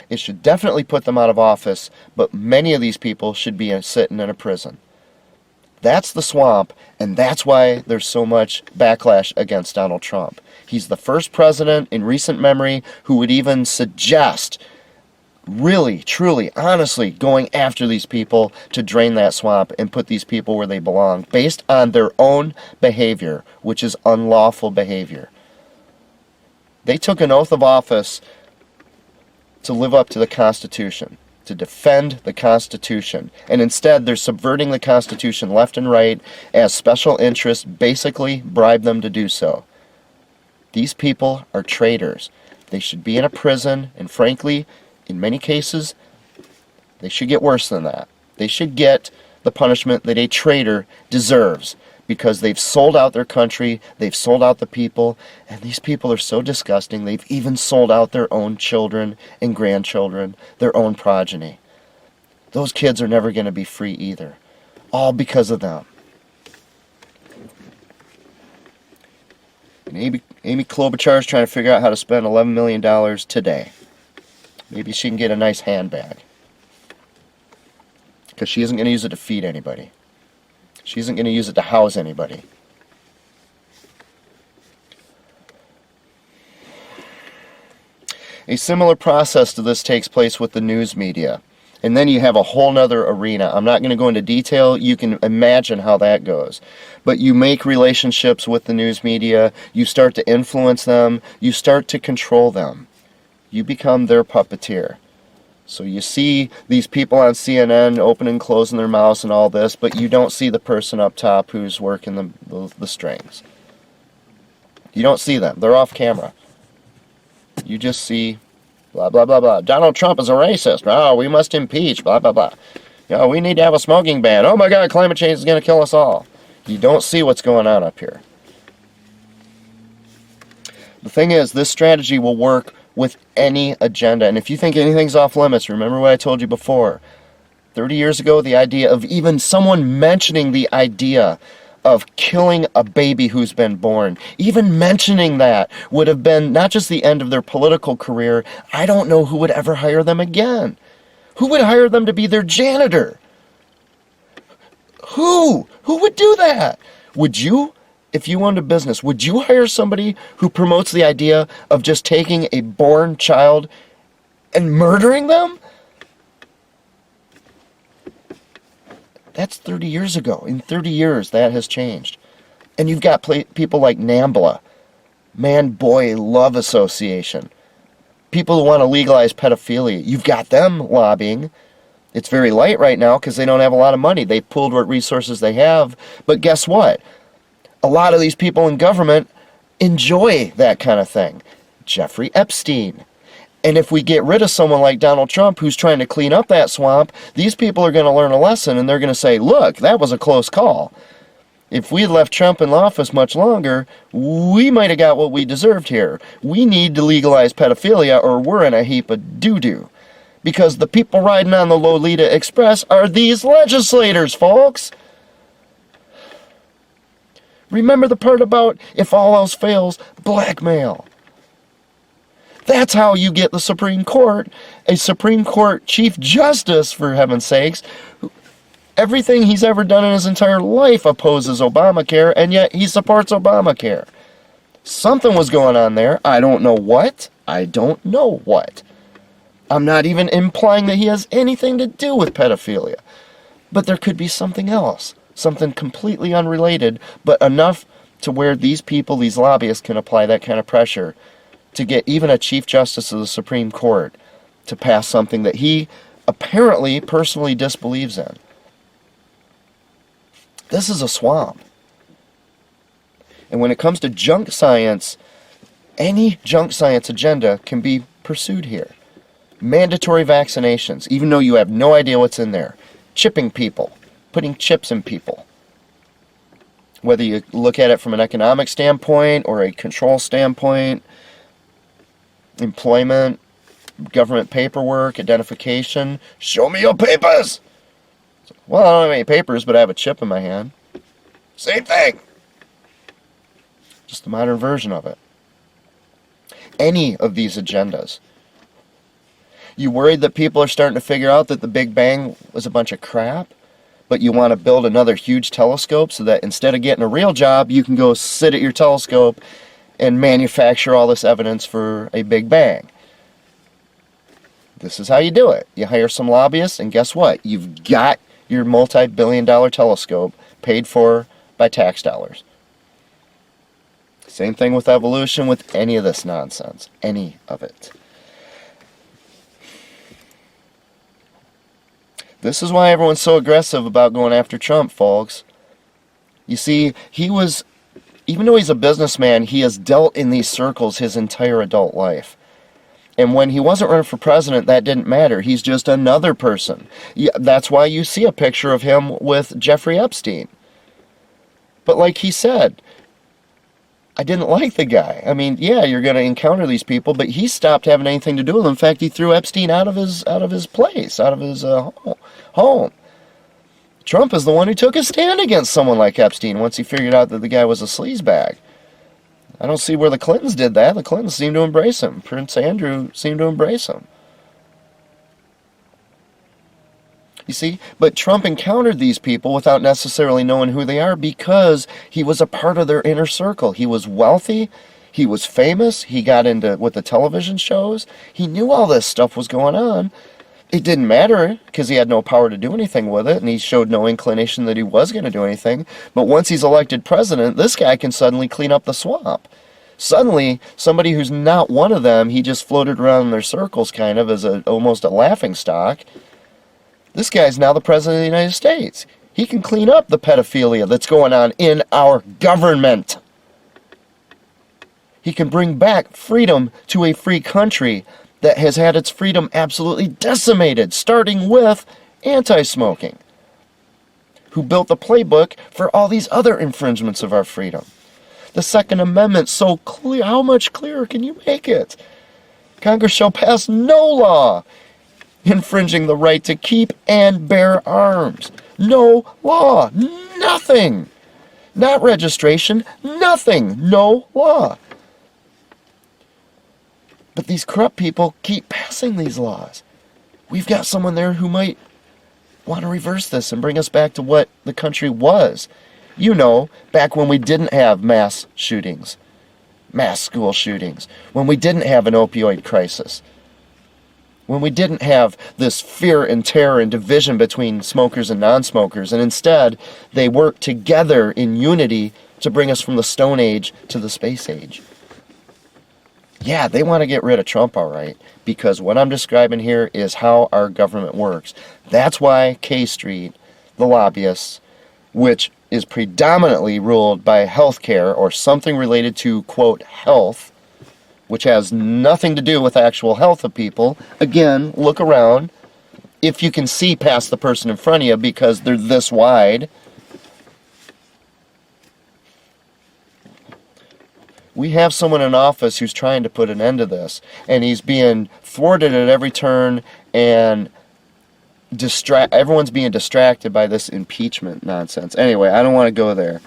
It should definitely put them out of office, but many of these people should be sitting in a prison. That's the swamp, and that's why there's so much backlash against Donald Trump. He's the first president in recent memory who would even suggest, really, truly, honestly, going after these people to drain that swamp and put these people where they belong, based on their own behavior, which is unlawful behavior. They took an oath of office to live up to the Constitution, to defend the Constitution, and instead they're subverting the Constitution left and right as special interests basically bribe them to do so. These people are traitors. They should be in a prison, and frankly, in many cases, they should get worse than that. They should get the punishment that a traitor deserves, because they've sold out their country, they've sold out the people, and these people are so disgusting, they've even sold out their own children and grandchildren, their own progeny. Those kids are never going to be free either, all because of them. And Amy Klobuchar is trying to figure out how to spend $11 million today. Maybe she can get a nice handbag, because she isn't going to use it to feed anybody. She isn't going to use it to house anybody. A similar process to this takes place with the news media. And then you have a whole nother arena. I'm not going to go into detail. You can imagine how that goes. But you make relationships with the news media. You start to influence them. You start to control them. You become their puppeteer. So you see these people on CNN opening and closing their mouths and all this, but you don't see the person up top who's working the strings. You don't see them. They're off camera. You just see blah, blah, blah, blah. Donald Trump is a racist. Oh, we must impeach, blah, blah, blah. You know, we need to have a smoking ban. Oh my God, climate change is going to kill us all. You don't see what's going on up here. The thing is, this strategy will work with any agenda. And if you think anything's off limits, remember what I told you before. 30 years ago, the idea of even someone mentioning the idea of killing a baby who's been born, even mentioning that would have been not just the end of their political career. I don't know who would ever hire them again. Who would hire them to be their janitor? Who? Who would do that? Would you? If you owned a business, would you hire somebody who promotes the idea of just taking a born child and murdering them? That's 30 years ago. In 30 years, that has changed. And you've got people like NAMBLA, Man-Boy Love Association, people who want to legalize pedophilia. You've got them lobbying. It's very light right now because they don't have a lot of money. They've pulled what resources they have. But guess what? A lot of these people in government enjoy that kind of thing. Jeffrey Epstein. And if we get rid of someone like Donald Trump who's trying to clean up that swamp, these people are going to learn a lesson and they're going to say, look, that was a close call. If we had left Trump in office much longer, we might have got what we deserved here. We need to legalize pedophilia or we're in a heap of doo-doo. Because the people riding on the Lolita Express are these legislators, folks. Remember the part about, if all else fails, blackmail. That's how you get the Supreme Court, a Supreme Court Chief Justice, for heaven's sakes. Everything he's ever done in his entire life opposes Obamacare, and yet he supports Obamacare. Something was going on there. I don't know what. I don't know what. I'm not even implying that he has anything to do with pedophilia. But there could be something else. Something completely unrelated, but enough to where these people, these lobbyists, can apply that kind of pressure to get even a Chief Justice of the Supreme Court to pass something that he apparently personally disbelieves in. This is a swamp. And when it comes to junk science, any junk science agenda can be pursued here. Mandatory vaccinations, even though you have no idea what's in there. Chipping people. Putting chips in people. Whether you look at it from an economic standpoint or a control standpoint, employment, government paperwork, identification. Show me your papers! Well, I don't have any papers, but I have a chip in my hand. Same thing! Just the modern version of it. Any of these agendas. You worried that people are starting to figure out that the Big Bang was a bunch of crap? but you want to build another huge telescope so that instead of getting a real job, you can go sit at your telescope and manufacture all this evidence for a Big Bang. This is how you do it. You hire some lobbyists, and guess what? You've got your multi-billion-dollar telescope paid for by tax dollars. Same thing with evolution, with any of this nonsense. Any of it. This is why everyone's so aggressive about going after Trump, folks. You see, even though he's a businessman, he has dealt in these circles his entire adult life. And when he wasn't running for president, that didn't matter. He's just another person. Yeah, that's why you see a picture of him with Jeffrey Epstein. But like he said, I didn't like the guy. I mean, yeah, you're going to encounter these people, but he stopped having anything to do with them. In fact, he threw Epstein out of his place, out of his home. Trump is the one who took a stand against someone like Epstein once he figured out that the guy was a sleazebag. I don't see where the Clintons did that. The Clintons seemed to embrace him. Prince Andrew seemed to embrace him. You see? But Trump encountered these people without necessarily knowing who they are because he was a part of their inner circle. He was wealthy. He was famous. He got into with the television shows. He knew all this stuff was going on. It didn't matter because he had no power to do anything with it, and he showed no inclination that he was going to do anything. But once he's elected president, this guy can suddenly clean up the swamp. Suddenly, somebody who's not one of them, he just floated around in their circles kind of as almost a laughingstock. This guy's now the president of the United States. He can clean up the pedophilia that's going on in our government. He can bring back freedom to a free country that has had its freedom absolutely decimated, starting with anti-smoking, who built the playbook for all these other infringements of our freedom. The Second Amendment, so clear. How much clearer can you make it? Congress shall pass no law infringing the right to keep and bear arms. No law. Nothing. Not registration. Nothing. No law. But these corrupt people keep passing these laws. We've got someone there who might want to reverse this and bring us back to what the country was. You know, back when we didn't have mass shootings, mass school shootings, when we didn't have an opioid crisis, when we didn't have this fear and terror and division between smokers and non-smokers, and instead they worked together in unity to bring us from the Stone Age to the Space Age. Yeah, they want to get rid of Trump, all right, because what I'm describing here is how our government works. That's why K Street, the lobbyists, which is predominantly ruled by healthcare or something related to, quote, health, which has nothing to do with actual health of people. Again, look around. If you can see past the person in front of you because they're this wide. We have someone in office who's trying to put an end to this, and he's being thwarted at every turn, and everyone's being distracted by this impeachment nonsense. Anyway, I don't want to go there.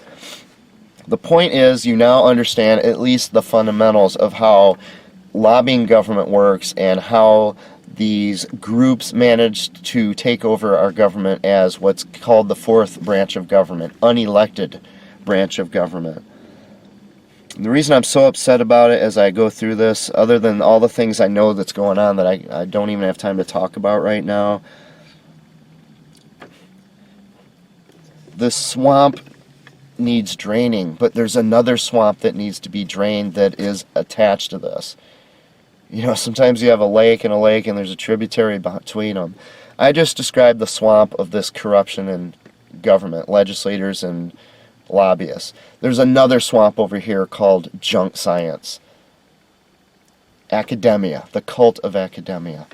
The point is, you now understand at least the fundamentals of how lobbying government works and how these groups managed to take over our government as what's called the fourth branch of government, unelected branch of government. The reason I'm so upset about it as I go through this, other than all the things I know that's going on that I don't even have time to talk about right now, this swamp needs draining, but there's another swamp that needs to be drained that is attached to this. You know, sometimes you have a lake and there's a tributary between them. I just described the swamp of this corruption in government, legislators and lobbyists. There's another swamp over here called junk science. Academia, the cult of academia.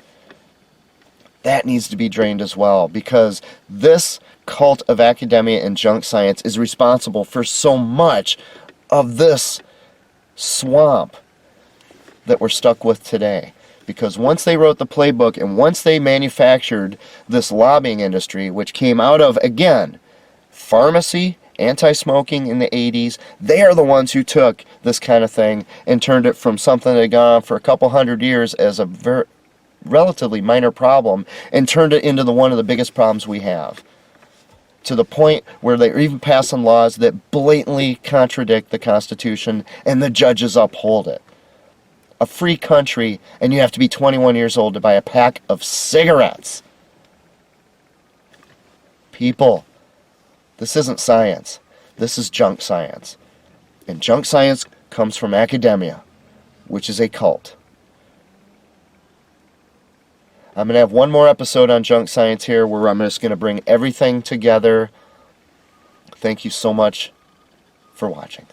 That needs to be drained as well, because this cult of academia and junk science is responsible for so much of this swamp that we're stuck with today. Because once they wrote the playbook and once they manufactured this lobbying industry, which came out of, again, pharmacy, anti-smoking in the 80s, they are the ones who took this kind of thing and turned it from something that had gone on for a couple hundred years as a relatively minor problem and turned it into one of the biggest problems we have. to the point where they're even passing laws that blatantly contradict the Constitution, and the judges uphold it. A free country, and you have to be 21 years old to buy a pack of cigarettes. People, this isn't science. This is junk science. And junk science comes from academia, which is a cult. I'm going to have one more episode on junk science here where I'm just going to bring everything together. Thank you so much for watching.